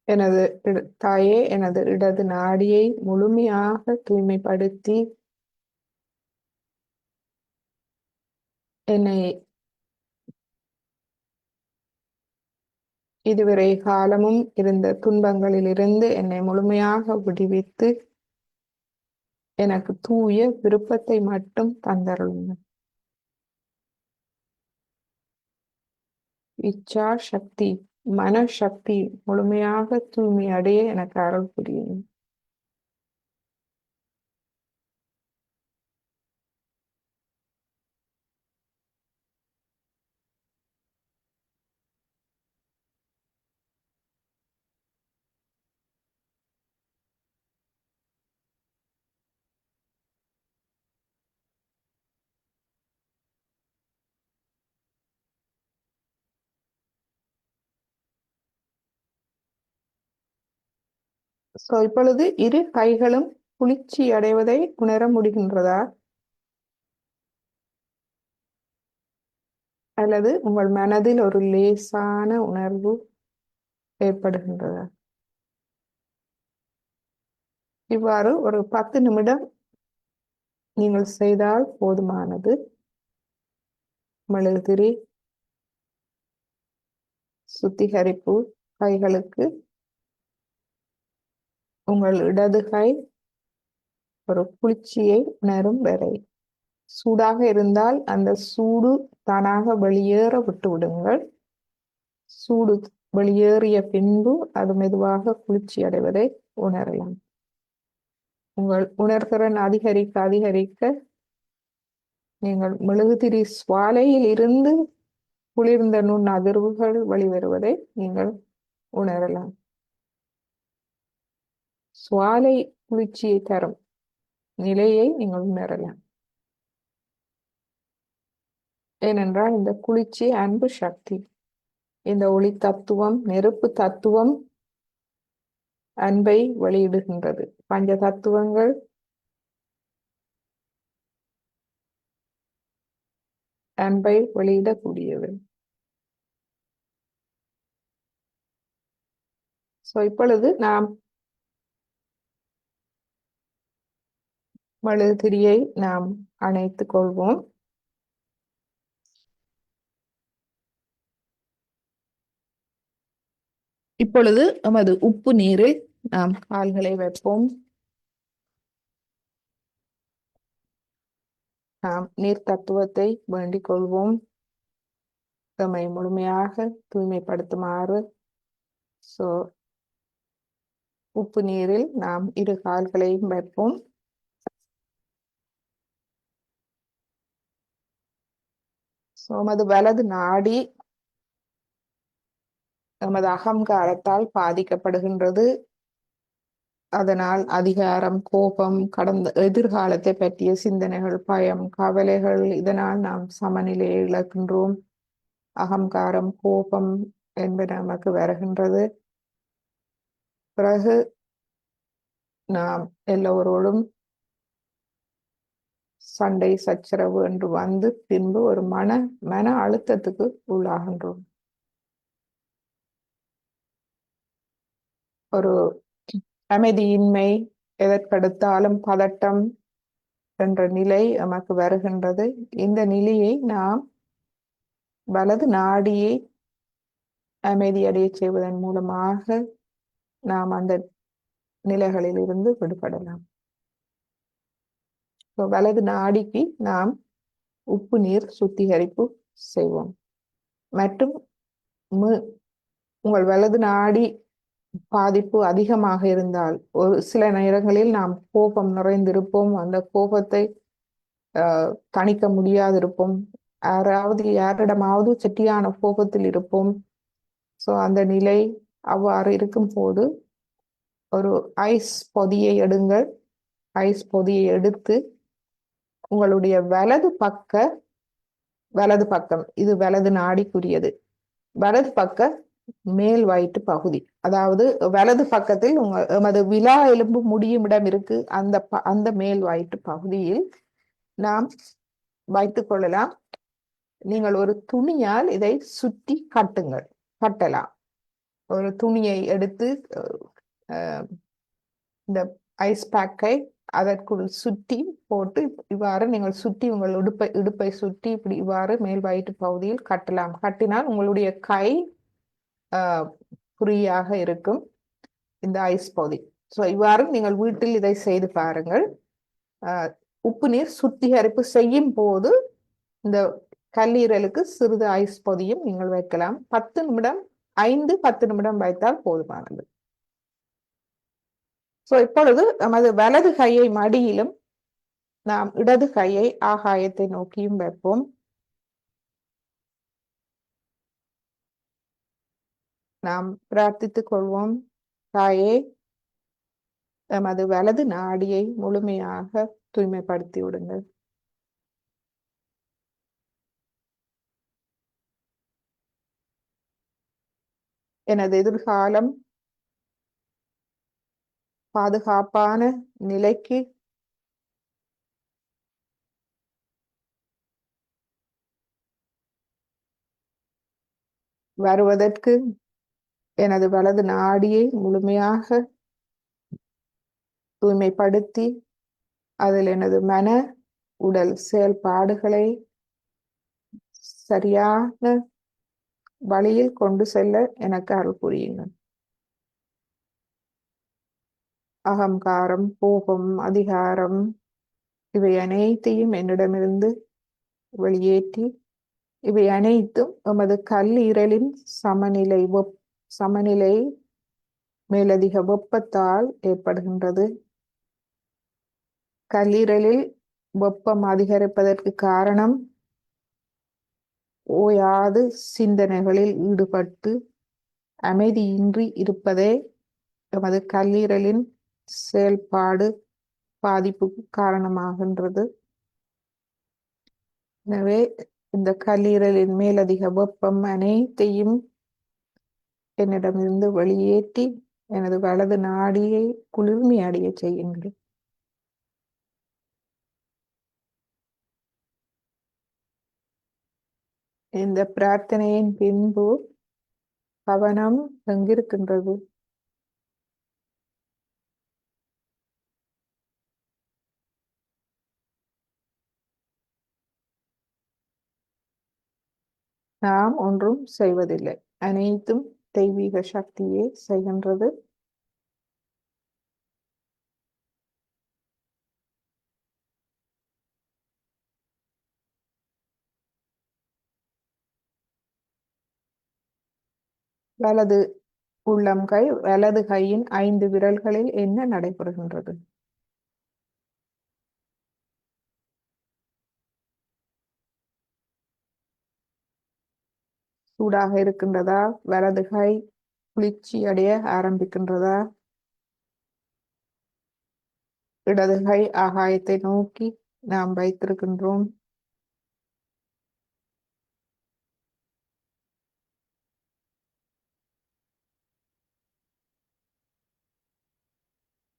எனது தாயே, எனது இடது நாடியை முழுமையாக தூய்மைப்படுத்தி என்னை இதுவரை காலமும் இருந்த துன்பங்களிலிருந்து என்னை முழுமையாக விடுவித்து எனக்கு தூய விருப்பத்தை மட்டும் தந்தருளுங்கள். இச்சா சக்தி, மனசக்தி முழுமையாக தூய்மை அடைய எனக்கு அருள் புரியும். இப்பொழுது இரு கைகளும் குளிர்ச்சி அடைவதை உணர முடிகின்றதா? அல்லது உங்கள் மனதில் ஒரு லேசான உணர்வு ஏற்படுகின்றதா? இவ்வாறு ஒரு 10 நிமிடம் நீங்கள் செய்தால் போதுமானது. மெழுகுதிரி சுத்திகரிப்பு கைகளுக்கு உங்கள் இடது கை ஒரு குளிர்ச்சியை உணரும் வரை. சூடாக இருந்தால் அந்த சூடு தானாக வெளியேற விட்டு விடுங்கள். சூடு வெளியேறிய பின்பு அது மெதுவாக குளிர்ச்சி அடைவதை உணரலாம். உங்கள் உணர்திறன் அதிகரிக்க அதிகரிக்க நீங்கள் மெழுகுதிரி சுவாலையில் இருந்து குளிர்ந்த நுண் அதிர்வுகள் வெளிவருவதை நீங்கள் உணரலாம். சுவாலை குளிர்ச்சியை தரும் நிலையை நீங்கள் உணரலாம். ஏனென்றால் இந்த குளிர்ச்சி அன்பு சக்தி. இந்த ஒளி தத்துவம், நெருப்பு தத்துவம் அன்பை வெளியிடுகின்றது. பஞ்ச தத்துவங்கள் அன்பை வெளியிடக்கூடியவை. இப்பொழுது நாம் மெழுகுதிரியை நாம் அணைத்துக் கொள்வோம். இப்பொழுது நமது உப்பு நீரில் நாம் கால்களை வைப்போம். நாம் நீர் தத்துவத்தை வேண்டிக் கொள்வோம். நம்மை முழுமையாக தூய்மைப்படுத்துமாறு. உப்பு நீரில் நாம் இரு கால்களையும் வைப்போம். நமது வலது நாடி நமது அகங்காரத்தால் பாதிக்கப்படுகின்றது. அதனால் அதிகாரம், கோபம், கடந்த எதிர்காலத்தை பற்றிய சிந்தனைகள், பயம், கவலைகள், இதனால் நாம் சமநிலையை இழக்கின்றோம். அகங்காரம், கோபம் என்பது நமக்கு வருகின்றது. பிறகு நாம் எல்லோரோடும் சண்டை சச்சரவு என்று வந்து பின்பு ஒரு மன அழுத்தத்துக்கு உள்ளாகின்றோம். ஒரு அமைதியின்மை, எதற்கெடுத்தாலும் பதட்டம் என்ற நிலை நமக்கு வருகின்றது. இந்த நிலையை நாம் வலது நாடியை அமைதியடைய செய்வதன் மூலமாக நாம் அந்த நிலைகளில் இருந்து விடுபடலாம். வலது நாடிக்கு நாம் உப்பு நீர் சுத்திகரிப்பு செய்வோம். மற்றும் உங்கள் வலது நாடி பாதிப்பு அதிகமாக இருந்தால், ஒரு சில நேரங்களில் நாம் கோபம் நிறைந்திருப்போம், அந்த கோபத்தை தணிக்க முடியாதிருப்போம், யாரிடமாவது செட்டியான கோபத்தில் இருப்போம். ஸோ அந்த நிலை அவ்வாறு இருக்கும் போது ஒரு ஐஸ் பொதியை எடுங்கள். ஐஸ் பொதியை எடுத்து உங்களுடைய வலது பக்கம், இது வலது நாடிக்குரியது, வலது பக்க மேல் வயிற்று பகுதி, அதாவது வலது பக்கத்தில் எமது விலா எலும்பு முடியும் இடம் இருக்கு, அந்த மேல் வயிற்று பகுதியில் நாம் வைத்துக் கொள்ளலாம். நீங்கள் ஒரு துணியால் இதை சுற்றி கட்டலாம். ஒரு துணியை எடுத்து இந்த ஐஸ் பேக்கை அதற்குள் சுற்றி போட்டு இவ்வாறு நீங்கள் சுற்றி உங்கள் இடுப்பை சுற்றி இப்படி இவ்வாறு மேல் வயிற்று பகுதியில் கட்டலாம். கட்டினால் உங்களுடைய கை ஃப்ரீயாக இருக்கும் இந்த ஐஸ் பகுதி. ஸோ இவ்வாறு நீங்கள் வீட்டில் இதை செய்து பாருங்கள். உப்பு நீர் சுத்திகரிப்பு செய்யும் போது இந்த கல்லீரலுக்கு சிறிது ஐஸ் பொதியும் நீங்கள் வைக்கலாம். 10 நிமிடம் 5-10 நிமிடம் வைத்தால் போதுமானது. ஸோ இப்பொழுது நமது வலது கையை மடியிலும் நாம் இடது கையை ஆகாயத்தை நோக்கியும் வைப்போம். நாம் பிரார்த்தித்துக் கொள்வோம். தாயே, எமது வலது நாடியை முழுமையாக தூய்மைப்படுத்தி விடுங்கள். எனது எதிர்காலம் பாதுகாப்பான நிலைக்கு வருவதற்கு எனது வலது நாடியை முழுமையாக தூய்மைப்படுத்தி அதில் எனது மன உடல் செயல்பாடுகளை சரியான வழியில் கொண்டு செல்ல எனக்கு அருள் புரியுங்கள். அகங்காரம், கோபம், அதிகாரம் இவை அனைத்தையும் என்னிடமிருந்து வெளியேற்றி, இவை அனைத்தும் எமது கல்லீரலின் சமநிலை மேலதிக வெப்பத்தால் ஏற்படுகின்றது. கல்லீரலில் வெப்பம் அதிகரிப்பதற்கு காரணம் ஓயாது சிந்தனைகளில் ஈடுபட்டு அமைதியின்றி இருப்பதே எமது கல்லீரலின் செயல்பாடு பாதிப்புக்கு காரணமாகின்றது. எனவே இந்த கல்லீரலின் மேலதிக வெப்பம் அனைத்தையும் என்னிடமிருந்து வெளியேற்றி எனது வலது நாடியை குளிர்மை அடைய செய்யுங்கள். இந்த பிரார்த்தனையின் பின்பு கவனம் எங்கிருக்கின்றது? நாம் ஒன்றும் செய்வதில்லை, அனைத்தும் தெய்வீக சக்தியே செய்கின்றது. வலது உள்ளங்கை, வலது கையின் 5 விரல்களில் என்ன நடைபெறுகின்றது? சூடாக இருக்கின்றதா? வலது கை குளிர்ச்சி அடைய ஆரம்பிக்கின்றதா? இடது கை ஆகாயத்தை நோக்கி நாம் வைத்திருக்கின்றோம்.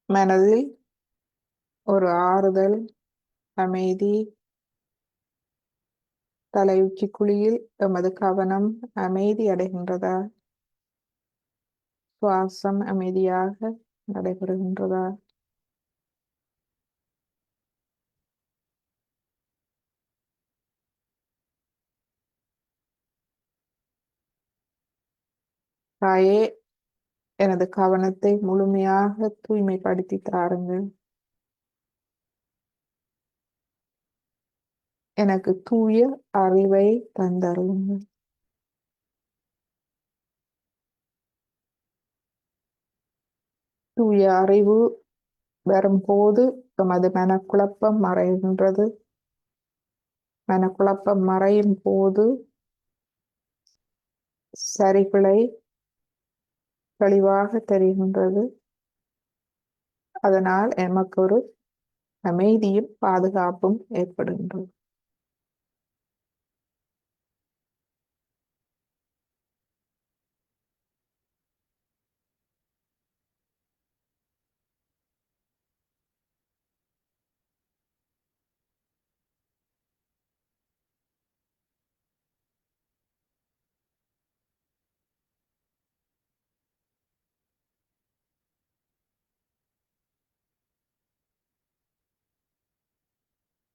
மனதில் ஒரு ஆறுதல், அமைதி. தலையுச்சி குழியில் எமது கவனம் அமைதி அடைகின்றதா? சுவாசம் அமைதியாக நடைபெறுகின்றதா? தாயே, எனது கவனத்தை முழுமையாக தூய்மைப்படுத்தி தாருங்கள். எனக்கு தூய அறிவை தந்தருளுங்கள். தூய அறிவு வரும்போது எமது மனக்குழப்பம் மறைகின்றது. மனக்குழப்பம் மறையும் போது சரிகளை தெளிவாக தெரிகின்றது. அதனால் எமக்கு ஒரு அமைதியும் பாதுகாப்பும் ஏற்படுகின்றது.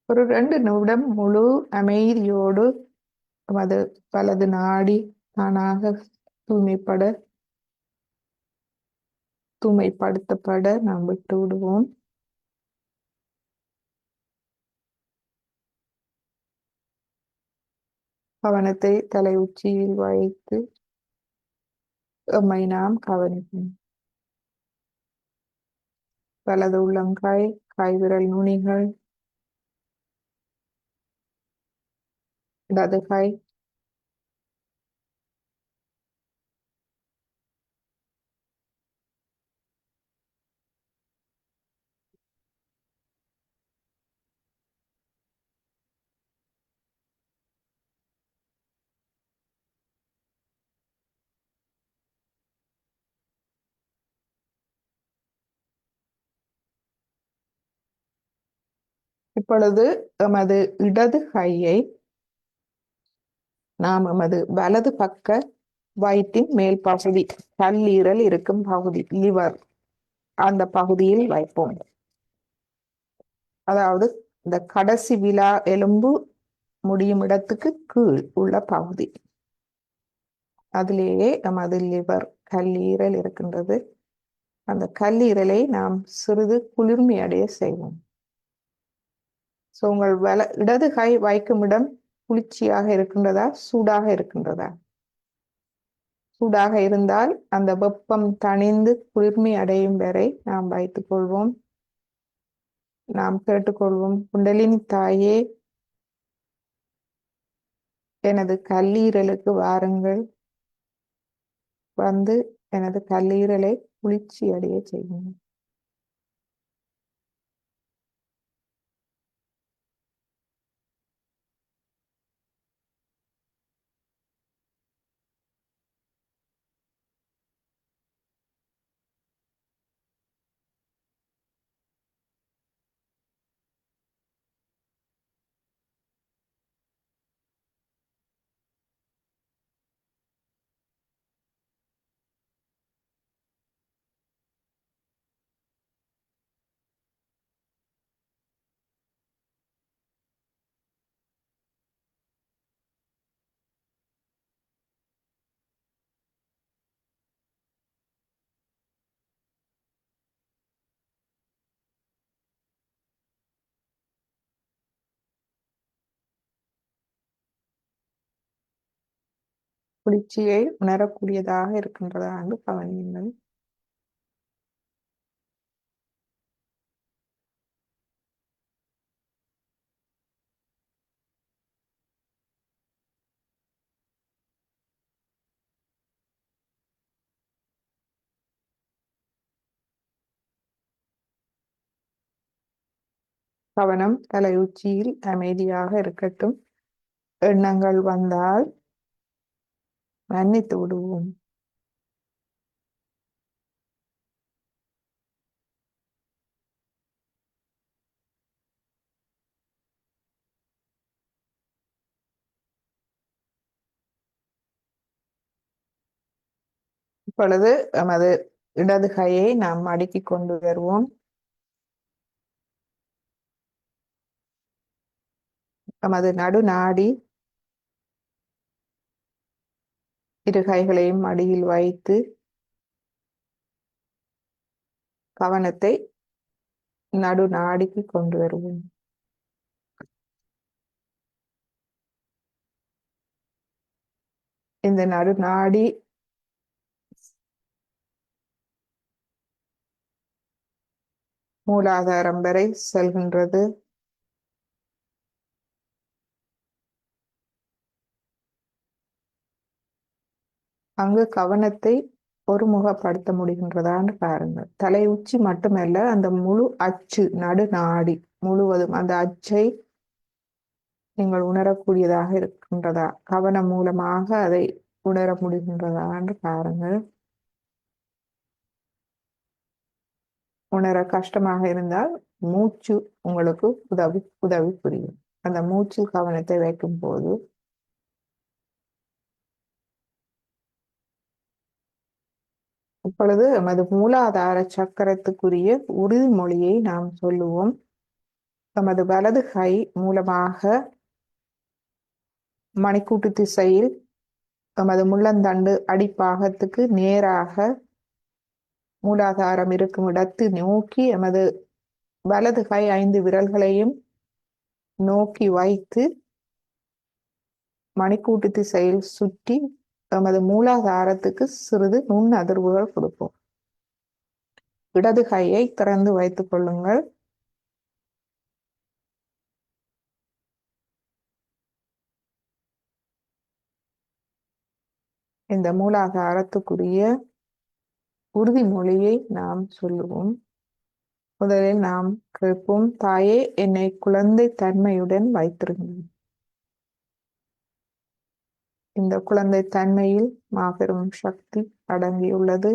ஒரு 2 நிமிடம் முழு அமைதியோடு எமது வலது நாடி தானாக தூய்மைப்பட தூய்மைப்படுத்தப்பட நாம் விட்டு விடுவோம். கவனத்தை தலை உச்சியில் வைத்து எம்மை நாம் கவனிப்போம். வலது உள்ளங்காய், கைவிரல் நுனிகள், இடது கை, இப்பொழுது எமது இடது கையை நாம் எமது வலது பக்க வயிற்றின் மேல் பகுதி, கல்லீரல் இருக்கும் பகுதி, லிவர், அந்த பகுதியில் வைப்போம். அதாவது இந்த கடைசி விலா எலும்பு முடியும் இடத்துக்கு கீழ் உள்ள பகுதி, அதிலேயே எமது லிவர், கல்லீரல் இருக்கின்றது. அந்த கல்லீரலை நாம் சிறிது குளிர்மை அடைய செய்வோம். உங்கள் இடது கை வைக்கும் இடம் குளிர்ச்சியாக இருக்கின்றதா, சூடாக இருக்கின்றதா? சூடாக இருந்தால் அந்த வெப்பம் தணிந்து குளிர்மை அடையும் வரை நாம் வைத்துக் கொள்வோம். நாம் கேட்டுக்கொள்வோம், குண்டலினி தாயே, எனது கல்லீரலுக்கு வாருங்கள், வந்து எனது கல்லீரலை குளிர்ச்சி அடைய செய்யும். குளிர்ச்சியை உணரக்கூடியதாக இருக்கின்றதா என்று கவனியுங்கள். கவனம் தலை உச்சியில் அமைதியாக இருக்கட்டும். எண்ணங்கள் வந்தால் மன்னித்து விடுவோம். இப்பொழுது எமது இடது கையை நாம் மடக்கிக் கொண்டு வருவோம். எமது நடுநாடி, இரு கைகளையும் மடியில் வைத்து கவனத்தை நடு நாடிக்கு கொண்டு வருவோம். இந்த நடு நாடி மூலாதாரம் வரை செல்கின்றது. அங்கு கவனத்தை ஒருமுகப்படுத்த முடிகின்றதான்னு பாருங்கள். தலை உச்சி மட்டுமல்ல, அந்த முழு அச்சு நடு நாடி முழுவதும் அந்த அச்சை நீங்கள் உணரக்கூடியதாக இருக்கின்றதா? கவனம் மூலமாக அதை உணர முடிகின்றதான்னு பாருங்கள். உணர கஷ்டமாக இருந்தால் மூச்சு உங்களுக்கு உதவி புரியும். அந்த மூச்சில் கவனத்தை வைக்கும் போது இப்பொழுது எமது மூலாதார சக்கரத்துக்குரிய உறுதிமொழியை நாம் சொல்லுவோம். எமது வலது கை மூலமாக மணிக்கூட்டு திசையில் எமது முள்ளந்தண்டு அடிப்பாகத்துக்கு நேராக மூலாதாரம் இருக்கும் இடத்து நோக்கி எமது வலது கை 5 விரல்களையும் நோக்கி வைத்து மணிக்கூட்டு திசையில் சுற்றி எமது மூலாதாரத்துக்கு சிறிது நுண் அதிர்வுகள் கொடுப்போம். இடது கையை திறந்து வைத்துக் கொள்ளுங்கள். இந்த மூலாதாரத்துக்குரிய உறுதிமொழியை நாம் சொல்லுவோம். முதலில் நாம் கேட்போம், தாயே என்னை குழந்தை தன்மையுடன் வைத்திருங்கள். இந்த குழந்தை தன்மையில் மாபெரும் சக்தி அடங்கியுள்ளது.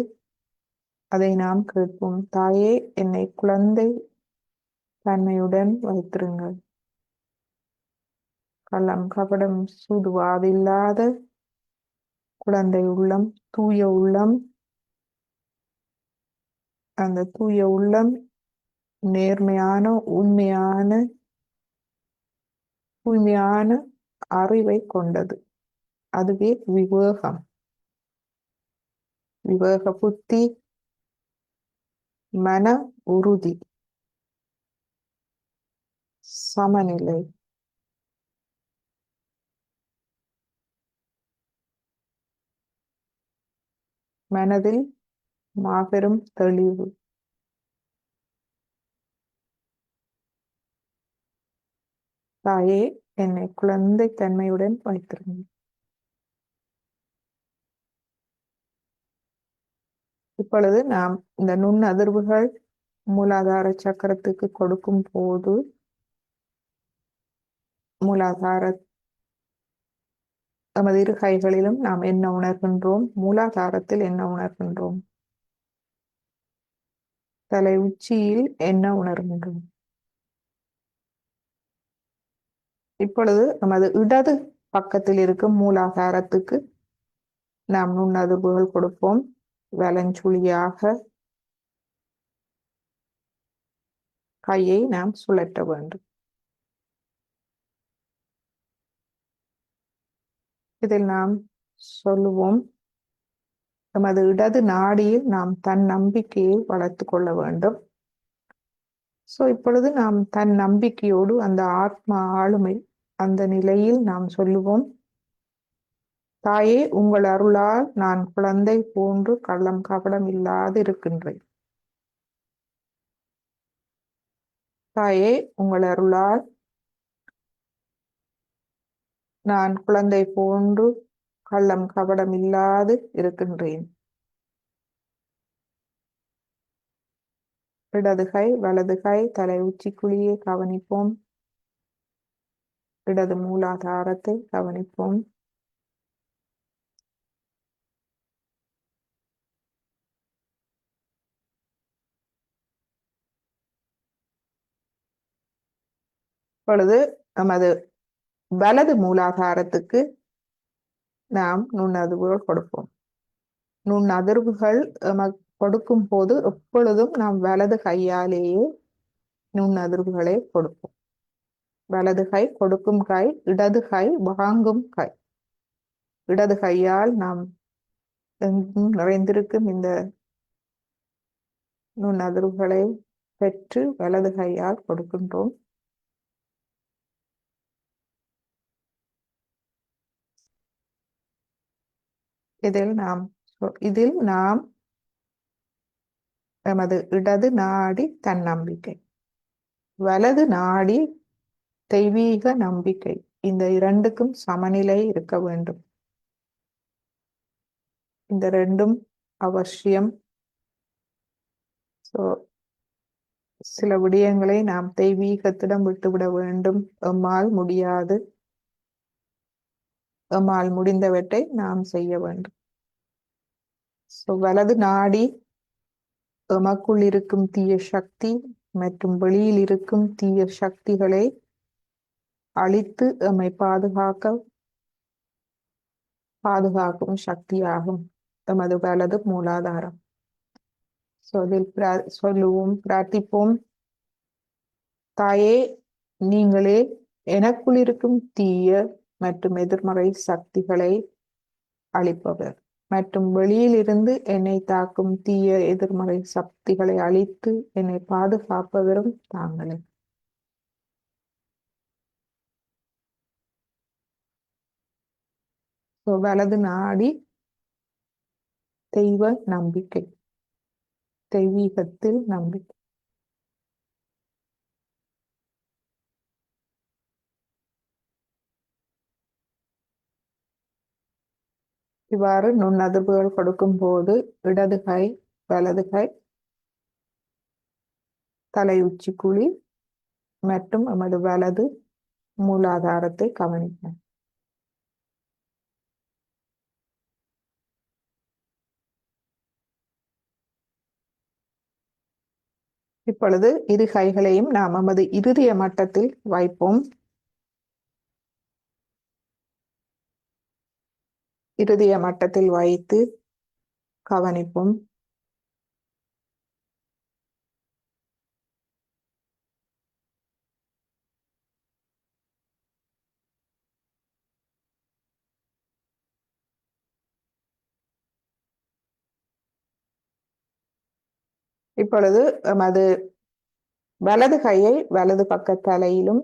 அதை நாம் கேட்போம், தாயே என்னை குழந்தை தன்மையுடன் வைத்திருங்கள். கள்ளம் கபடம் சூதுவாதில்லாத குழந்தை உள்ளம், தூய உள்ளம். அந்த தூய உள்ளம் நேர்மையான, உண்மையான, தூய்மையான அறிவை கொண்டது. அதுவே விவேகம். விவேக புத்தி, மன உறுதி, சமநிலை. மனதில் மாபெரும் தெளிவு. தாயே என்னை குழந்தை தன்மையுடன் வைத்திருங்கள். இப்பொழுது நாம் இந்த நுண் அதிர்வுகள் மூலாதார சக்கரத்துக்கு கொடுக்கும் போது மூலாதார நமது இரு கைகளிலும் நாம் என்ன உணர்கின்றோம்? மூலாதாரத்தில் என்ன உணர்கின்றோம்? தலை உச்சியில் என்ன உணர்கின்றோம்? இப்பொழுது நமது இடது பக்கத்தில் இருக்கும் மூலாதாரத்துக்கு நாம் நுண்ணதிர்வுகள் கொடுப்போம். வலஞ்சுழியாக கையை நாம் சுழற்ற வேண்டும். இதில் நாம் சொல்லுவோம், நமது இடது நாடியில் நாம் தன் நம்பிக்கையை வளர்த்து கொள்ள வேண்டும். இப்பொழுது நாம் தன் நம்பிக்கையோடு அந்த ஆத்மா ஆளுமை அந்த நிலையில் நாம் சொல்லுவோம், தாயே உங்கள் அருளால் நான் குழந்தை போன்று கள்ளம் கபடம் இல்லாது இருக்கின்றேன். தாயே உங்கள் அருளால் நான் குழந்தை போன்று கள்ளம் கபடம் இல்லாது இருக்கின்றேன். இடது கை வலது கை தலை உச்சிக்குழியே கவனிப்போம். இடது மூலாதாரத்தை கவனிப்போம். இப்பொழுது நமது வலது மூலாதாரத்துக்கு நாம் நுண்ணதிர்வுகள் கொடுப்போம். நுண்ணதிர்வுகள் கொடுக்கும் போது எப்பொழுதும் நாம் வலது கையாலேயே நுண்ணதிர்வுகளை கொடுப்போம். வலது கை கொடுக்கும் கை, இடது கை வாங்கும் கை. இடது கையால் நாம் எங்கும் நிறைந்திருக்கும் இந்த நுண்ணதிர்வுகளை பெற்று வலது கையால் கொடுக்கின்றோம். இதில் நாம் எமது இடது நாடி தன்னம்பிக்கை, வலது நாடி தெய்வீக நம்பிக்கை, இந்த இரண்டுக்கும் சமநிலை இருக்க வேண்டும். இந்த ரெண்டும் அவசியம். சில விடயங்களை நாம் தெய்வீகத்திடம் விட்டுவிட வேண்டும். எம்மால் முடியாது, எம்மால் முடிந்தவற்றை நாம் செய்ய வேண்டும். வலது நாடி எமக்குள் இருக்கும் தீய சக்தி மற்றும் வெளியில் இருக்கும் தீய சக்திகளை அழித்து எம்மை பாதுகாக்கும் சக்தியாகும் எமது வலது மூலாதாரம். சொல்லுவோம், பிரார்த்திப்போம். தாயே, நீங்களே எனக்குள் இருக்கும் தீய மற்றும் எதிர்மறை சக்திகளை அழிப்பவர் மற்றும் வெளியில் இருந்து என்னை தாக்கும் தீய எதிர்மறை சக்திகளை அழித்து என்னை பாதுகாப்பவரும் தாங்களே. வலது நாடி தெய்வ நம்பிக்கை, தெய்வீகத்தில் நம்பிக்கை. இவ்வாறு நுண்ணதிர்வுகள் கொடுக்கும் போது இடது கை, வலது கை, தலை உச்சி குழி மற்றும் எமது வலது மூலாதாரத்தை கவனிப்போம். இப்பொழுது இரு கைகளையும் நாம் நமது இருதய மட்டத்தில் வைப்போம். இருதய மட்டத்தில் வைத்து கவனிப்போம். இப்பொழுது எமது வலது கையை வலது பக்க தலையிலும்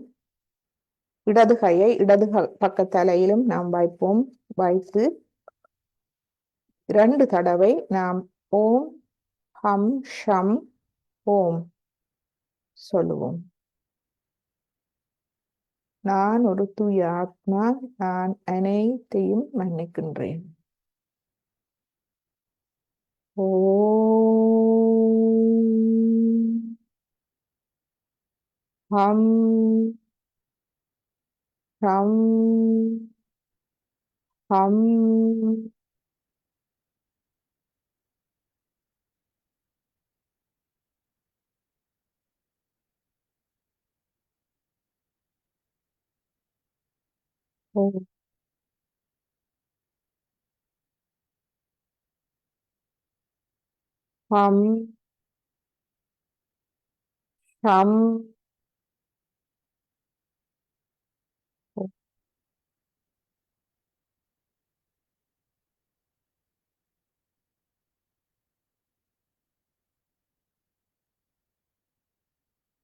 இடது கையை இடது பக்க தலையிலும் நாம் வைப்போம். வைத்து 2 தடவை நாம் ஓம் ஹம் ஷம் ஓம் சொல்லுவோம். நான் ஒரு தூய ஆத்மா, நான் அனைத்தையும் மன்னிக்கின்றேன். ஓம் ஹம் ஷம் ஹம். ஓம் ஹம் ஷம்.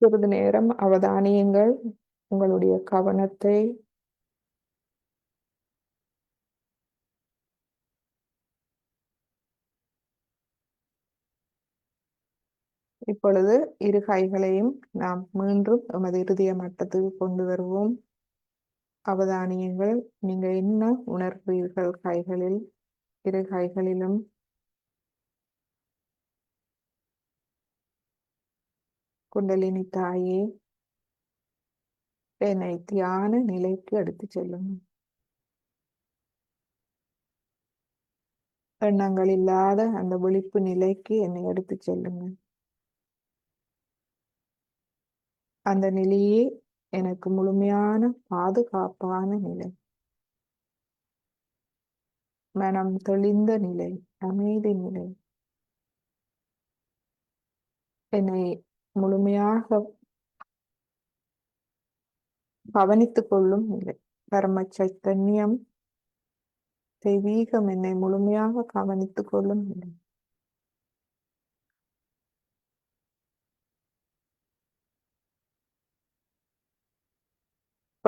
சிறிது நேரம் அவதானியுங்கள். உங்களுடைய கவனத்தை இப்பொழுது இரு கைகளையும் நாம் மீண்டும் எமது இருதய மட்டத்துக்கு கொண்டு வருவோம். அவதானியங்கள், நீங்க என்ன உணர்வீர்கள்? கைகளில், இரு கைகளிலும் குண்டலினி தாயே, என்னை தியான நிலைக்கு எடுத்து செல்லுங்கள். எண்ணங்கள் இல்லாத அந்த விழிப்பு நிலைக்கு என்னை எடுத்து செல்லுங்கள். அந்த நிலையே எனக்கு முழுமையான பாதுகாப்பான நிலை, மனம் தெளிந்த நிலை, அமைதி நிலை, என்னை முழுமையாக கவனித்துக் கொள்ளும் நிலை. பரம சைத்தன்யம், தெய்வீகம் என்னை முழுமையாக கவனித்துக் கொள்ளும் நிலை.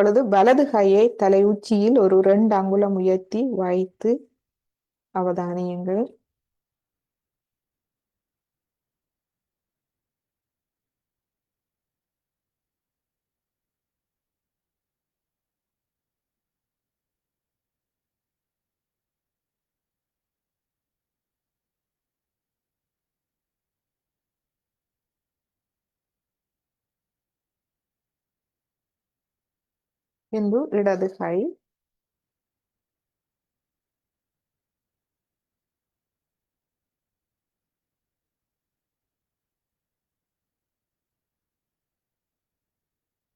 இப்பொழுது வலது கையை தலை உச்சியில் ஒரு 2 அங்குலம் உயர்த்தி வைத்து அவதானியுங்கள். பின்பு இடது கை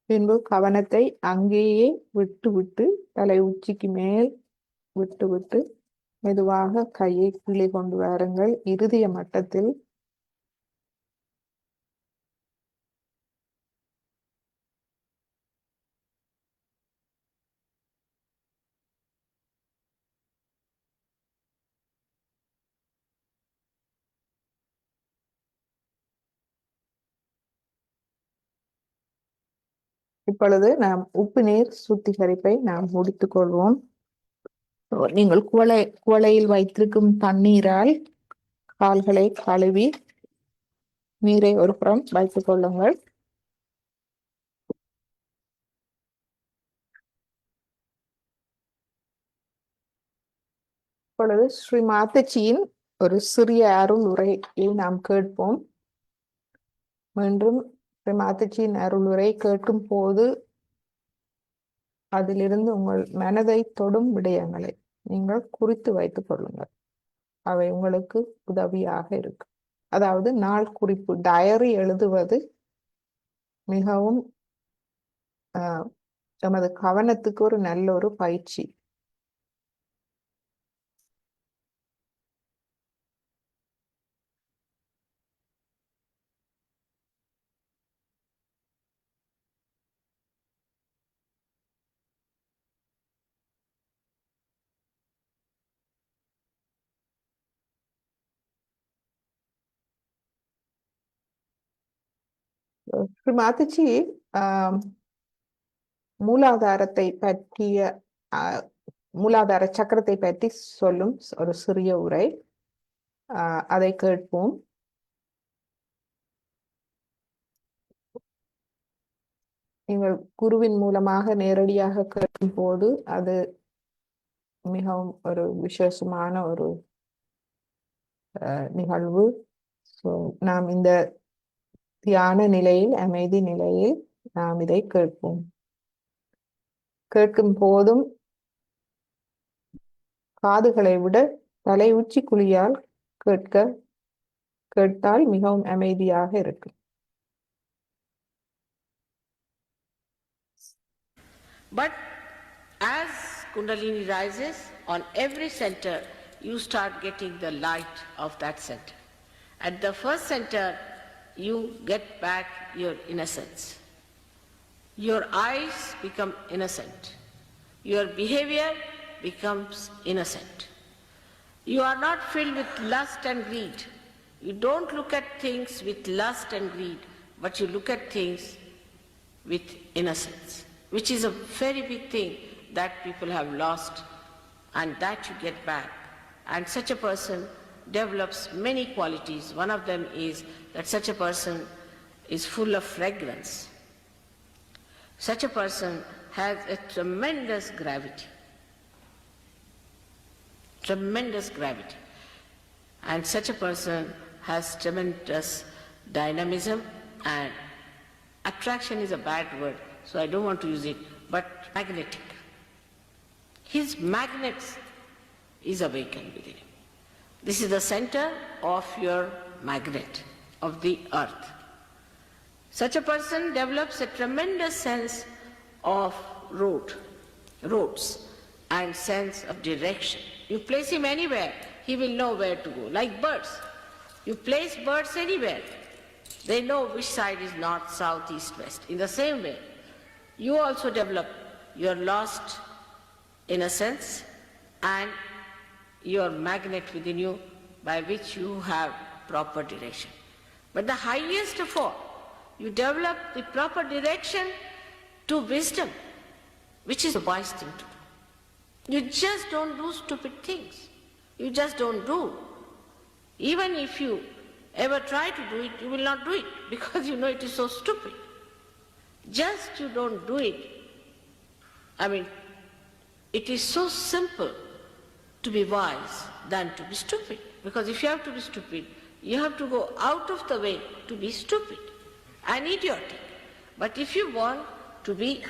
பின்பு கவனத்தை அங்கேயே விட்டு தலை உச்சிக்கு மேல் விட்டு மெதுவாக கையை கீழே கொண்டு வாருங்கள். இருதய மட்டத்தில் இப்பொழுது நாம் உப்பு நீர் சுத்திகரிப்பை நாம் முடித்துக் கொள்வோம். நீங்கள் குவளையில் வைத்திருக்கும் தண்ணீரால் கால்களை கழுவி நீரை ஒரு புறம் வைத்துக் கொள்ளுங்கள். இப்பொழுது ஸ்ரீ மாதாஜியின் ஒரு சிறிய அருள் உரையை நாம் கேட்போம். மீண்டும் ஸ்ரீ மாதாஜியின் அருள் உரை கேட்கும் போது அதிலிருந்து உங்கள் மனதை தொடும் விடயங்களை நீங்கள் குறித்து வைத்துக் கொள்ளுங்கள். அவை உங்களுக்கு உதவியாக இருக்கும். அதாவது நாள் குறிப்பு டயரி எழுதுவது மிகவும் நமது கவனத்துக்கு ஒரு நல்ல ஒரு பயிற்சி. ஸ்ரீ மாதாஜி மூலாதாரத்தை பற்றிய மூலாதார சக்கரத்தை பற்றி சொல்லும் ஒரு சிறிய உரை, அதை கேட்போம். நீங்கள் குருவின் மூலமாக நேரடியாக கேட்கும் போது அது மிகவும் ஒரு விசேஷமான ஒரு நிகழ்வு. நாம் இந்த தியான நிலையில், அமைதி நிலையில் நாம் இதை கேட்போம். கேட்கும் போதும் காதுகளை விட தலை உச்சி குழியால் கேட்டால் மிகவும் அமைதியாக இருக்கும். But as Kundalini rises, on every center you start getting the light of that center. At the first center you get back your innocence. Your eyes become innocent. Your behavior becomes innocent. You are not filled with lust and greed. You don't look at things with lust and greed, but you look at things with innocence, which is a very big thing that people have lost, and that you get back. And such a person develops many qualities. One of them is that such a person is full of fragrance. Such a person has a tremendous gravity. Tremendous gravity. And such a person has tremendous dynamism, and attraction is a bad word, so I don't want to use it, but magnetic. His magnet is awakened within him. This is the center of your magnet, of the earth. Such a person develops a tremendous sense of roads and sense of direction. You place him anywhere, he will know where to go, like birds. You place birds anywhere, they know which side is north, south, east, west. In the same way, you also develop your lost innocence and your magnet within you by which you have proper direction. But the highest of all, you develop the proper direction to wisdom. which is a wise thing to do. You just don't do stupid things. You just don't do. Even if you ever try to do it, you will not do it because you know it is so stupid. Just you don't do it. I mean, it is so simple to be wise than to be stupid. Because if you have to be stupid, you have to go out of the way to be stupid and idiotic. But if you want to be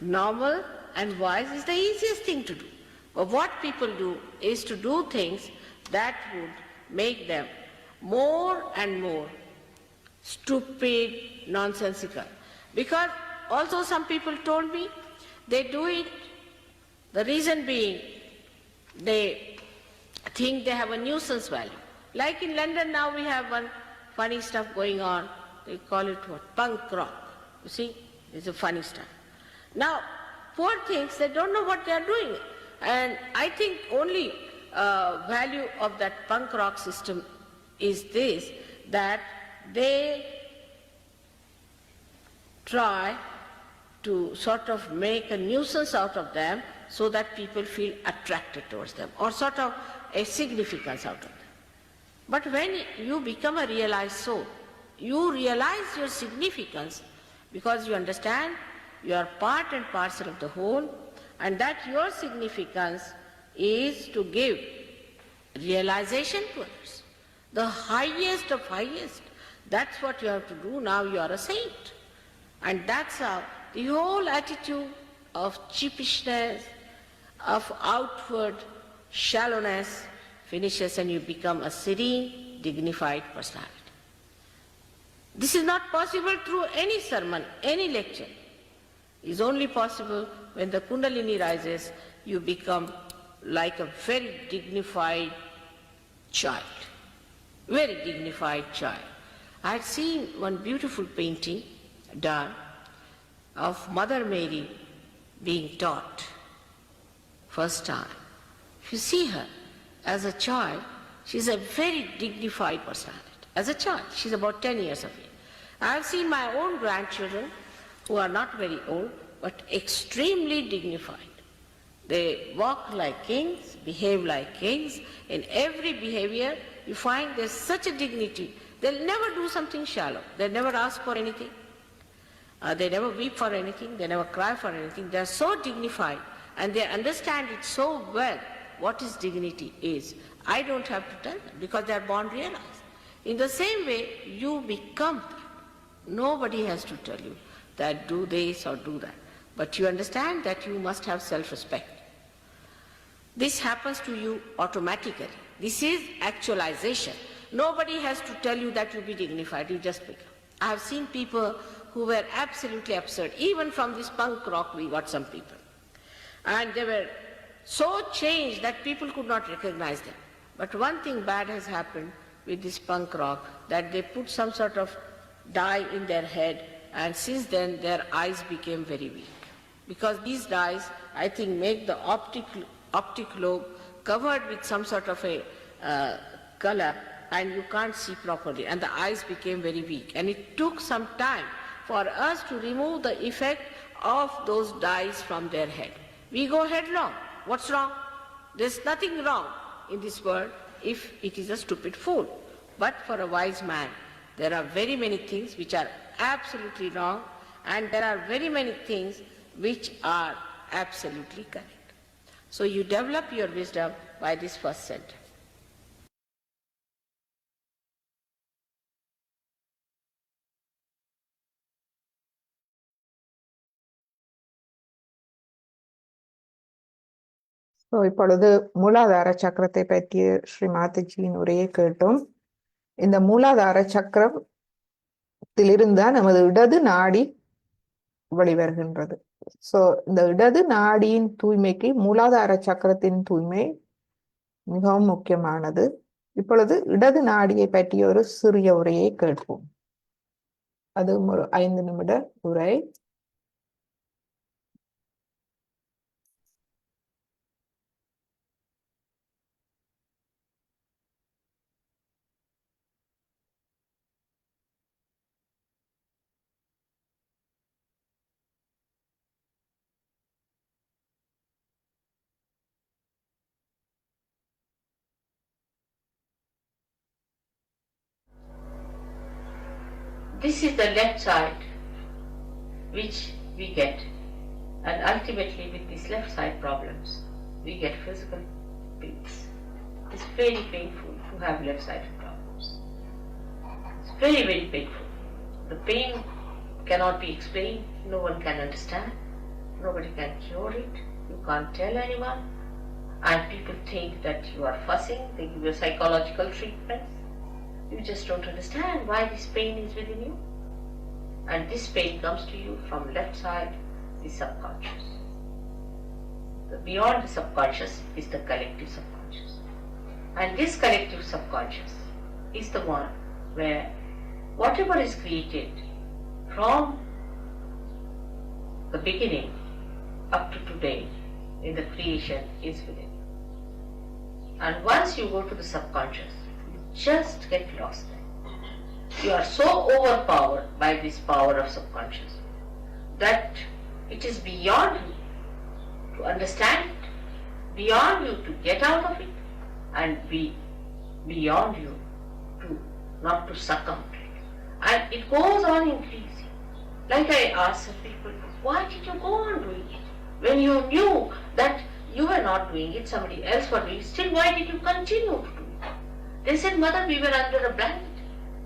normal and wise, is the easiest thing to do. But what people do is to do things that would make them more and more stupid, nonsensical. Because also some people told me they do it, the reason being they think they have a nuisance value. Like in London now we have one funny stuff going on. They call it what? Punk rock. You see? It's a funny stuff. Now, poor things, they don't know what they are doing. And I think only value of that punk rock system is this, that they try to sort of make a nuisance out of them so that people feel attracted towards them, or sort of a significance out of them. But when you become a realized soul, you realize your significance because you understand you are part and parcel of the whole, and that your significance is to give realization to others. The highest of highest. That's what you have to do. Now you are a saint. And that's how the whole attitude of cheapishness, of outward shallowness finishes and you become a serene, dignified personality. This is not possible through any sermon, any lecture. It is only possible when the Kundalini rises, you become like a very dignified child. Very dignified child. I had seen one beautiful painting done of Mother Mary being taught first time. If you see her as a child, she's a very dignified personality. As a child, she's about 10 years of age. I have seen my own grandchildren who are not very old, but extremely dignified. They walk like kings, behave like kings. In every behavior, you find there's such a dignity. They'll never do something shallow. They'll never ask for anything. They never weep for anything. They never cry for anything. They're so dignified and they understand it so well what is dignity is. I don't have to tell them because they're born realized. In the same way, you become that. Nobody has to tell you that do this or do that. But you understand that you must have self-respect. This happens to you automatically. This is actualization. Nobody has to tell you that you be dignified, you just become. I have seen people who were absolutely absurd. Even from this punk rock we got some people. And they were so changed that people could not recognize them. But one thing bad has happened with this punk rock, that they put some sort of dye in their head, and since then their eyes became very weak. Because these dyes, I think, make the optic lobe covered with some sort of a color, and you can't see properly, and the eyes became very weak. And it took some time for us to remove the effect of those dyes from their head. We go headlong. What's wrong? There's nothing wrong in this world if it is a stupid fool. But for a wise man, there are very many things which are absolutely wrong, and there are very many things which are absolutely correct. So you develop your wisdom by this first sentence. So இப்பொழுது மூலாதார சக்கரத்தை பற்றிய ஸ்ரீ மாதாஜியின் உரையை கேட்டோம். இந்த மூலாதார சக்கரத்திலிருந்து தான் நமது இடது நாடி வெளிவருகின்றது. ஸோ இந்த இடது நாடியின் தூய்மைக்கு மூலாதார சக்கரத்தின் தூய்மை மிகவும் முக்கியமானது. இப்பொழுது இடது நாடியை பற்றிய ஒரு சிறிய உரையை கேட்போம். அது ஒரு 5 நிமிட உரை. This is the left side which we get, and ultimately with these left side problems we get physical pains. It's very painful to have left sided problems. It's very, very painful. The pain cannot be explained, no one can understand, nobody can cure it, you can't tell anyone, and people think that you are fussing, they give you psychological treatments. You just don't understand why this pain is within you. And this pain comes to you from left side, the subconscious. The beyond the subconscious is the collective subconscious. And this collective subconscious is the one where whatever is created from the beginning up to today in the creation is within you. And once you go to the subconscious, you just get lost there. You are so overpowered by this power of subconscious that it is beyond you to understand it, beyond you to get out of it, and beyond you to not to succumb to it. And it goes on increasing. Like I asked some people, why did you go on doing it? When you knew that you were not doing it, somebody else was doing it, still why did you continue to do it? They said, Mother, we were under a blanket.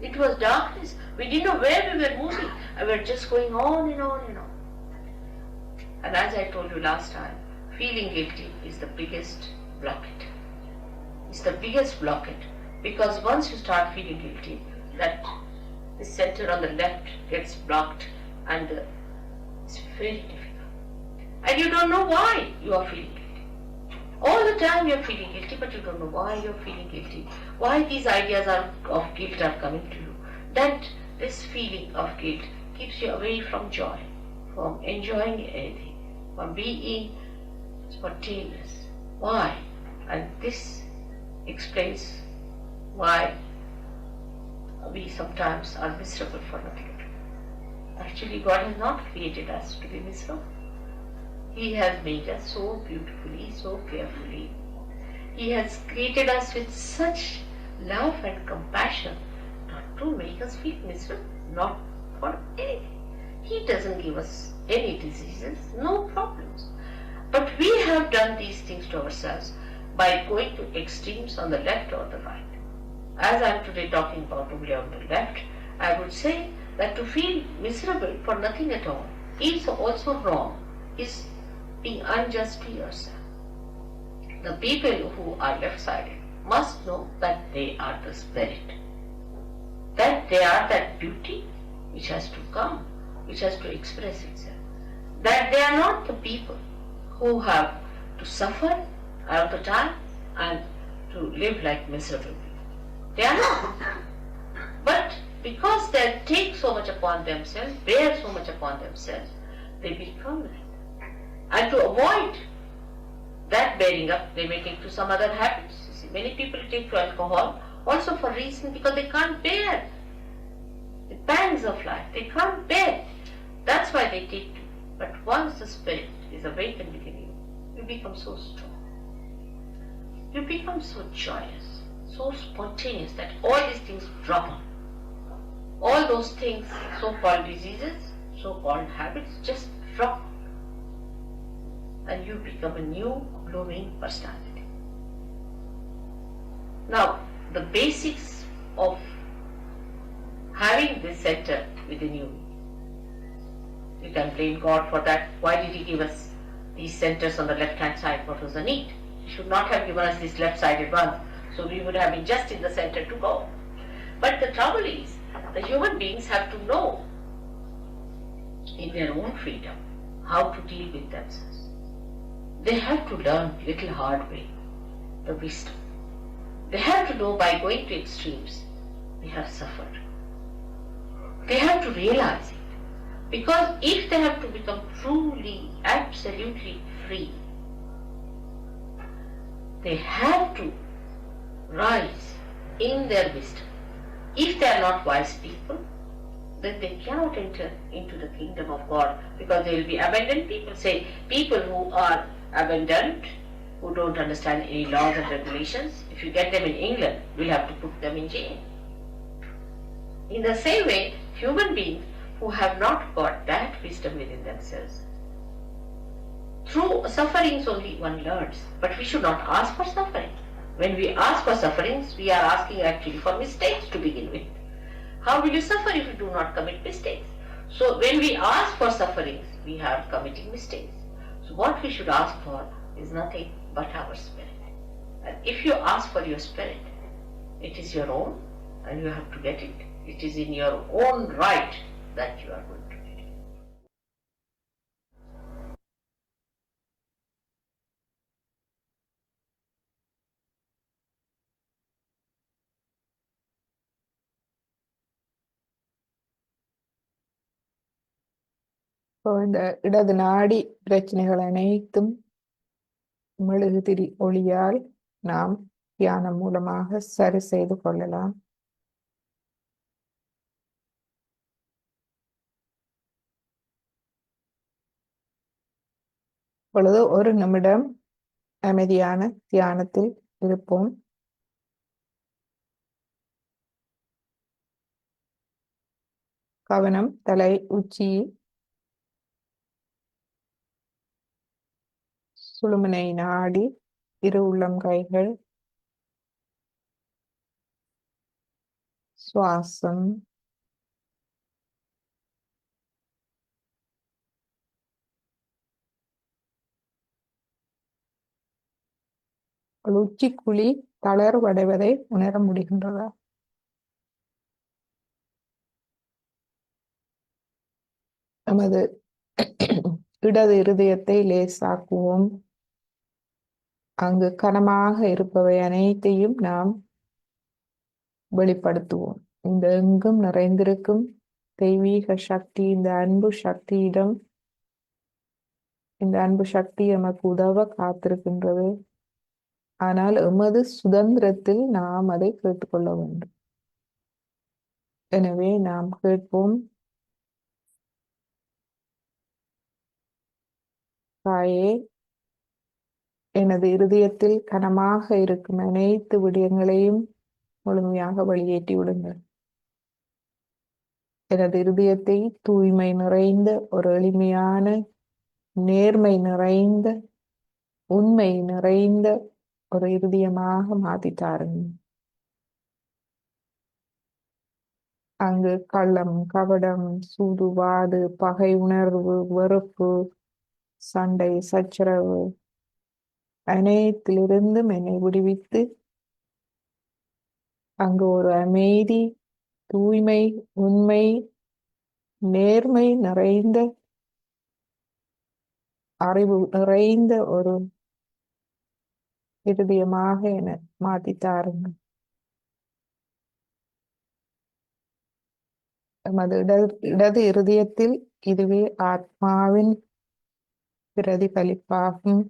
It was darkness. We didn't know where we were moving. And we were just going on and on and on. And as I told you last time, feeling guilty is the biggest blockade. It's the biggest blockade. Because once you start feeling guilty, that the center on the left gets blocked and it's very difficult. And you don't know why you are feeling guilty. All the time you are feeling guilty, but you don't know why you are feeling guilty. Why these ideas of guilt are coming to you. That this feeling of guilt keeps you away from joy, from enjoying anything, from being spontaneous. Why? And this explains why we sometimes are miserable for nothing at all. Actually, God has not created us to be miserable. He has made us so beautifully, so carefully. He has created us with such love and compassion not to make us feel miserable, not for anything. He doesn't give us any diseases, no problems. But we have done these things to ourselves by going to extremes on the left or the right. As I am today talking about only on the left, I would say that to feel miserable for nothing at all is also wrong, is being unjust to yourself. The people who are left-sided must know that they are the spirit, that they are that beauty which has to come, which has to express itself, that they are not the people who have to suffer all the time and to live like miserable people. They are not. But because they take so much upon themselves, bear so much upon themselves, they become like that. And to avoid that bearing up, they may take to some other habits. You see, many people take to alcohol also for reason because they can't bear the pangs of life. They can't bear. That's why they take to. But once the spirit is awakened within you, you become so strong. You become so joyous, so spontaneous that all these things drop on. All those things, so-called diseases, so-called habits, just drop. And you become a new blooming personality. Now, the basics of having this center within you, you can blame God for that. Why did He give us these centers on the left-hand side? What was the need? He should not have given us these left-sided ones, so we would have been just in the center to go. But the trouble is, the human beings have to know in their own freedom how to deal with themselves. They have to learn little hard way, the wisdom. They have to know by going to extremes, they have suffered. They have to realize it. Because if they have to become truly, absolutely free, they have to rise in their wisdom. If they are not wise people, then they cannot enter into the kingdom of God because they will be abandoned people. Say, people who are abandoned, who don't understand any laws and regulations, if you get them in England, we'll have to put them in jail. In the same way, human beings who have not got that wisdom within themselves. Through sufferings only one learns, but we should not ask for suffering. When we ask for sufferings, we are asking actually for mistakes to begin with. How will you suffer if you do not commit mistakes? So when we ask for sufferings, we are committing mistakes. So what we should ask for is nothing but our spirit. And if you ask for your spirit, it is your own and you have to get it. It is in your own right that you are going to get it. இப்போ இந்த இடது நாடி பிரச்சனைகள் அனைத்தும் மெழுகுதிரி ஒளியால் நாம் தியானம் மூலமாக சரி செய்து கொள்ளலாம். இப்பொழுது ஒரு நிமிடம் அமைதியான தியானத்தில் இருப்போம். கவனம் தலை உச்சி, சுழுமுனை நாடி, இரு உள்ளங்கைகள், சுவாசம், உச்சிக்குழி தளர்வடைவதை உணர முடிகின்றதா? நமது இடது இருதயத்தை லேசாக்குவோம். அங்கு கனமாக இருப்பவை அனைத்தையும் நாம் வெளிப்படுத்துவோம். இந்த எங்கும் நிறைந்திருக்கும் தெய்வீக சக்தி, இந்த அன்பு சக்தியிடம், இந்த அன்பு சக்தி எமக்கு உதவ காத்திருக்கின்றது. ஆனால் எமது சுதந்திரத்தில் நாம் அதை கேட்டுக்கொள்ள வேண்டும். எனவே நாம் கேட்போம், தாயே, எனது இருதயத்தில் கனமாக இருக்கும் அனைத்து விடயங்களையும் முழுமையாக வெளியேற்றி விடுங்கள். எனது இருதயத்தை தூய்மை நிறைந்த, ஒரு எளிமையான, நேர்மை நிறைந்த, உண்மை நிறைந்த ஒரு இருதயமாக மாற்றித்தாருங்க. அங்கு கள்ளம், கபடம், சூதுவாது, பகை உணர்வு, வெறுப்பு, சண்டை, சச்சரவு அனைத்திலிருந்தும் என்னை விடுவித்து அங்கு ஒரு அமைதி, தூய்மை, உண்மை, நேர்மை நிறைந்த, அறிவு நிறைந்த ஒரு இருதயமாக என மாற்றித்தாருங்க. நமது இடது இருதயத்தில் இதுவே ஆத்மாவின் பிரதிபலிப்பாகும்.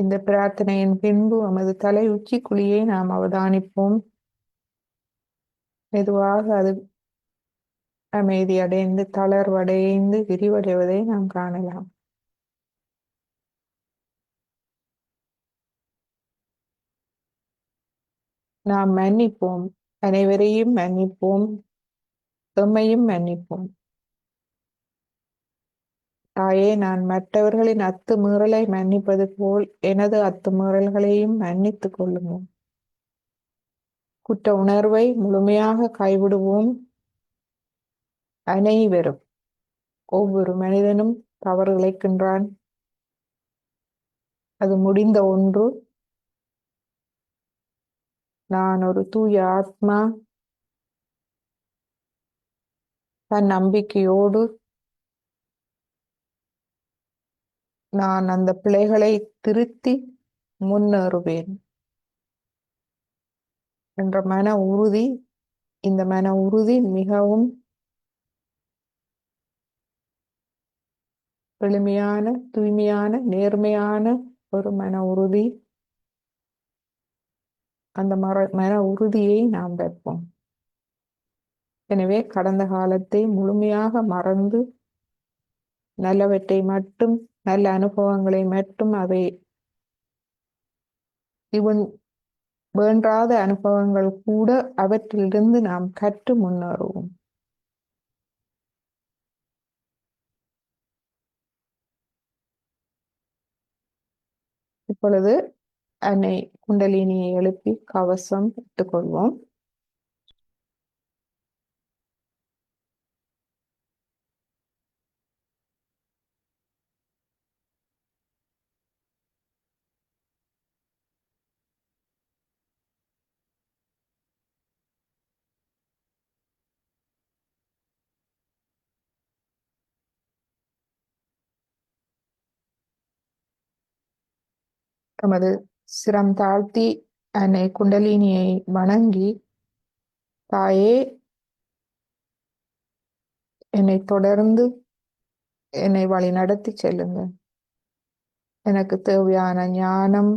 இந்த பிரார்த்தனையின் பின்பு நமது தலை உச்சிக்குழியை நாம் அவதானிப்போம். மெதுவாக அது அமைதி அடைந்து, தளர்வடைந்து, விரிவடைவதை நாம் காணலாம். நாம் மன்னிப்போம், அனைவரையும் மன்னிப்போம், எம்மையும் மன்னிப்போம். தாயே, நான் மற்றவர்களின் அத்துமீறலை மன்னிப்பது போல் எனது அத்துமீறல்களையும் மன்னித்துக் கொள்ளுங்கள். குற்ற உணர்வை முழுமையாக கைவிடுவோம். அனைவரும், ஒவ்வொரு மனிதனும் தவறு இழைக்கின்றான். அது முடிந்த ஒன்று. நான் ஒரு தூய ஆத்மா, தன் நம்பிக்கையோடு நான் அந்த பிழைகளை திருத்தி முன்னேறுவேன் என்ற மன உறுதி, இந்த மன உறுதி மிகவும் எளிமையான, தூய்மையான, நேர்மையான ஒரு மன உறுதி. அந்த மன உறுதியை நாம் வைப்போம். எனவே கடந்த காலத்தை முழுமையாக மறந்து நல்லவற்றை மட்டும், நல்ல அனுபவங்களை மட்டும், அவை இவன் வேண்டாத அனுபவங்கள் கூட அவற்றிலிருந்து நாம் கற்று முன்னேறுவோம். இப்பொழுது அன்னை குண்டலினியை எழுப்பி கவசம் இட்டுக்கொள்வோம். நமது சிரம் தாழ்த்தி அன்னை குண்டலினியை வணங்கி, தாயே, என்னை தொடர்ந்து என்னை வழி நடத்தி செல்லுங்க. எனக்கு தேவையான ஞானம்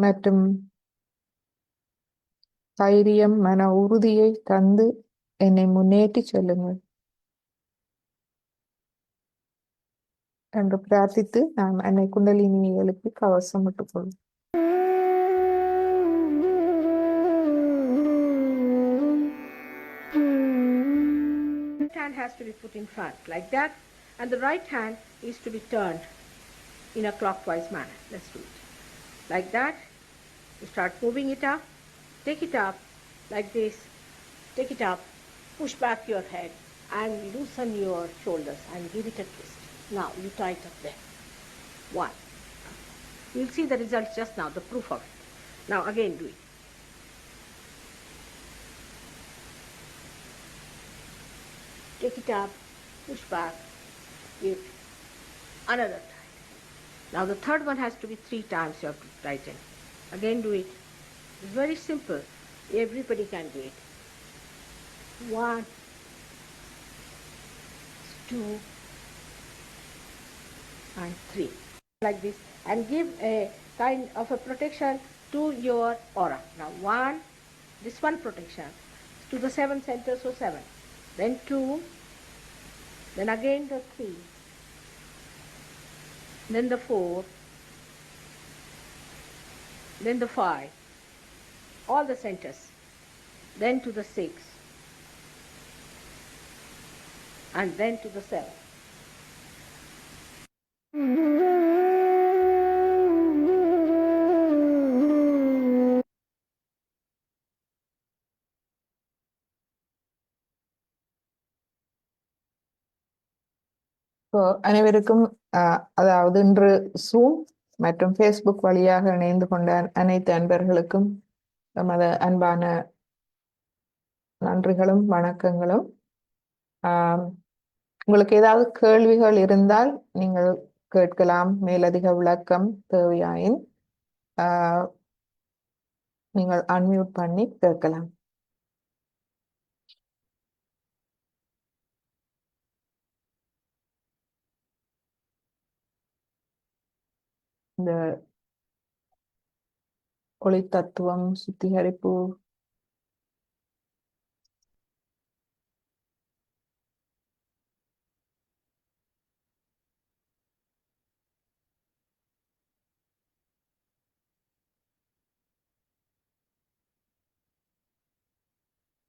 மற்றும் தைரியம், மன உறுதியை தந்து என்னை முன்னேற்றி செல்லுங்கள் என்று பிரார்த்தித்து நாம் அன்னை குண்டலினியை எழுப்பி கவசம் விட்டுக்கொள்வோம். Left hand has to be put in front like that, and the right hand is to be turned in a clockwise manner. Let's do it. Like that, you start moving it up, take it up like this, take it up, push back your head and loosen your shoulders and give it a twist. Now you tie it up there. One. You'll see the results just now, the proof of it. Now again do it. Take it up, push back, give another tie. Now the third one has to be 3 times you have to tighten. Again do it. It's very simple. Everybody can do it. 1, 2, and 3. Like this. And give a kind of a protection to your aura. Now 1, this one protection to the 7 centers, so 7. Then 2, then again the 3, then the 4, then the 5, all the centers, then to the 6, and then to the 7. அனைவருக்கும் அதாவது இன்று Zoom மற்றும் Facebook வழியாக இணைந்து கொண்ட அனைத்து அன்பர்களுக்கும் நமது அன்பான நன்றிகளும் வணக்கங்களும். உங்களுக்கு ஏதாவது கேள்விகள் இருந்தால் நீங்கள் கேட்கலாம். மேலதிக விளக்கம் தேவையாயின் நீங்கள் அன்மியூட் பண்ணி கேட்கலாம். இந்த ஒளி தத்துவம் சுத்திகரிப்பு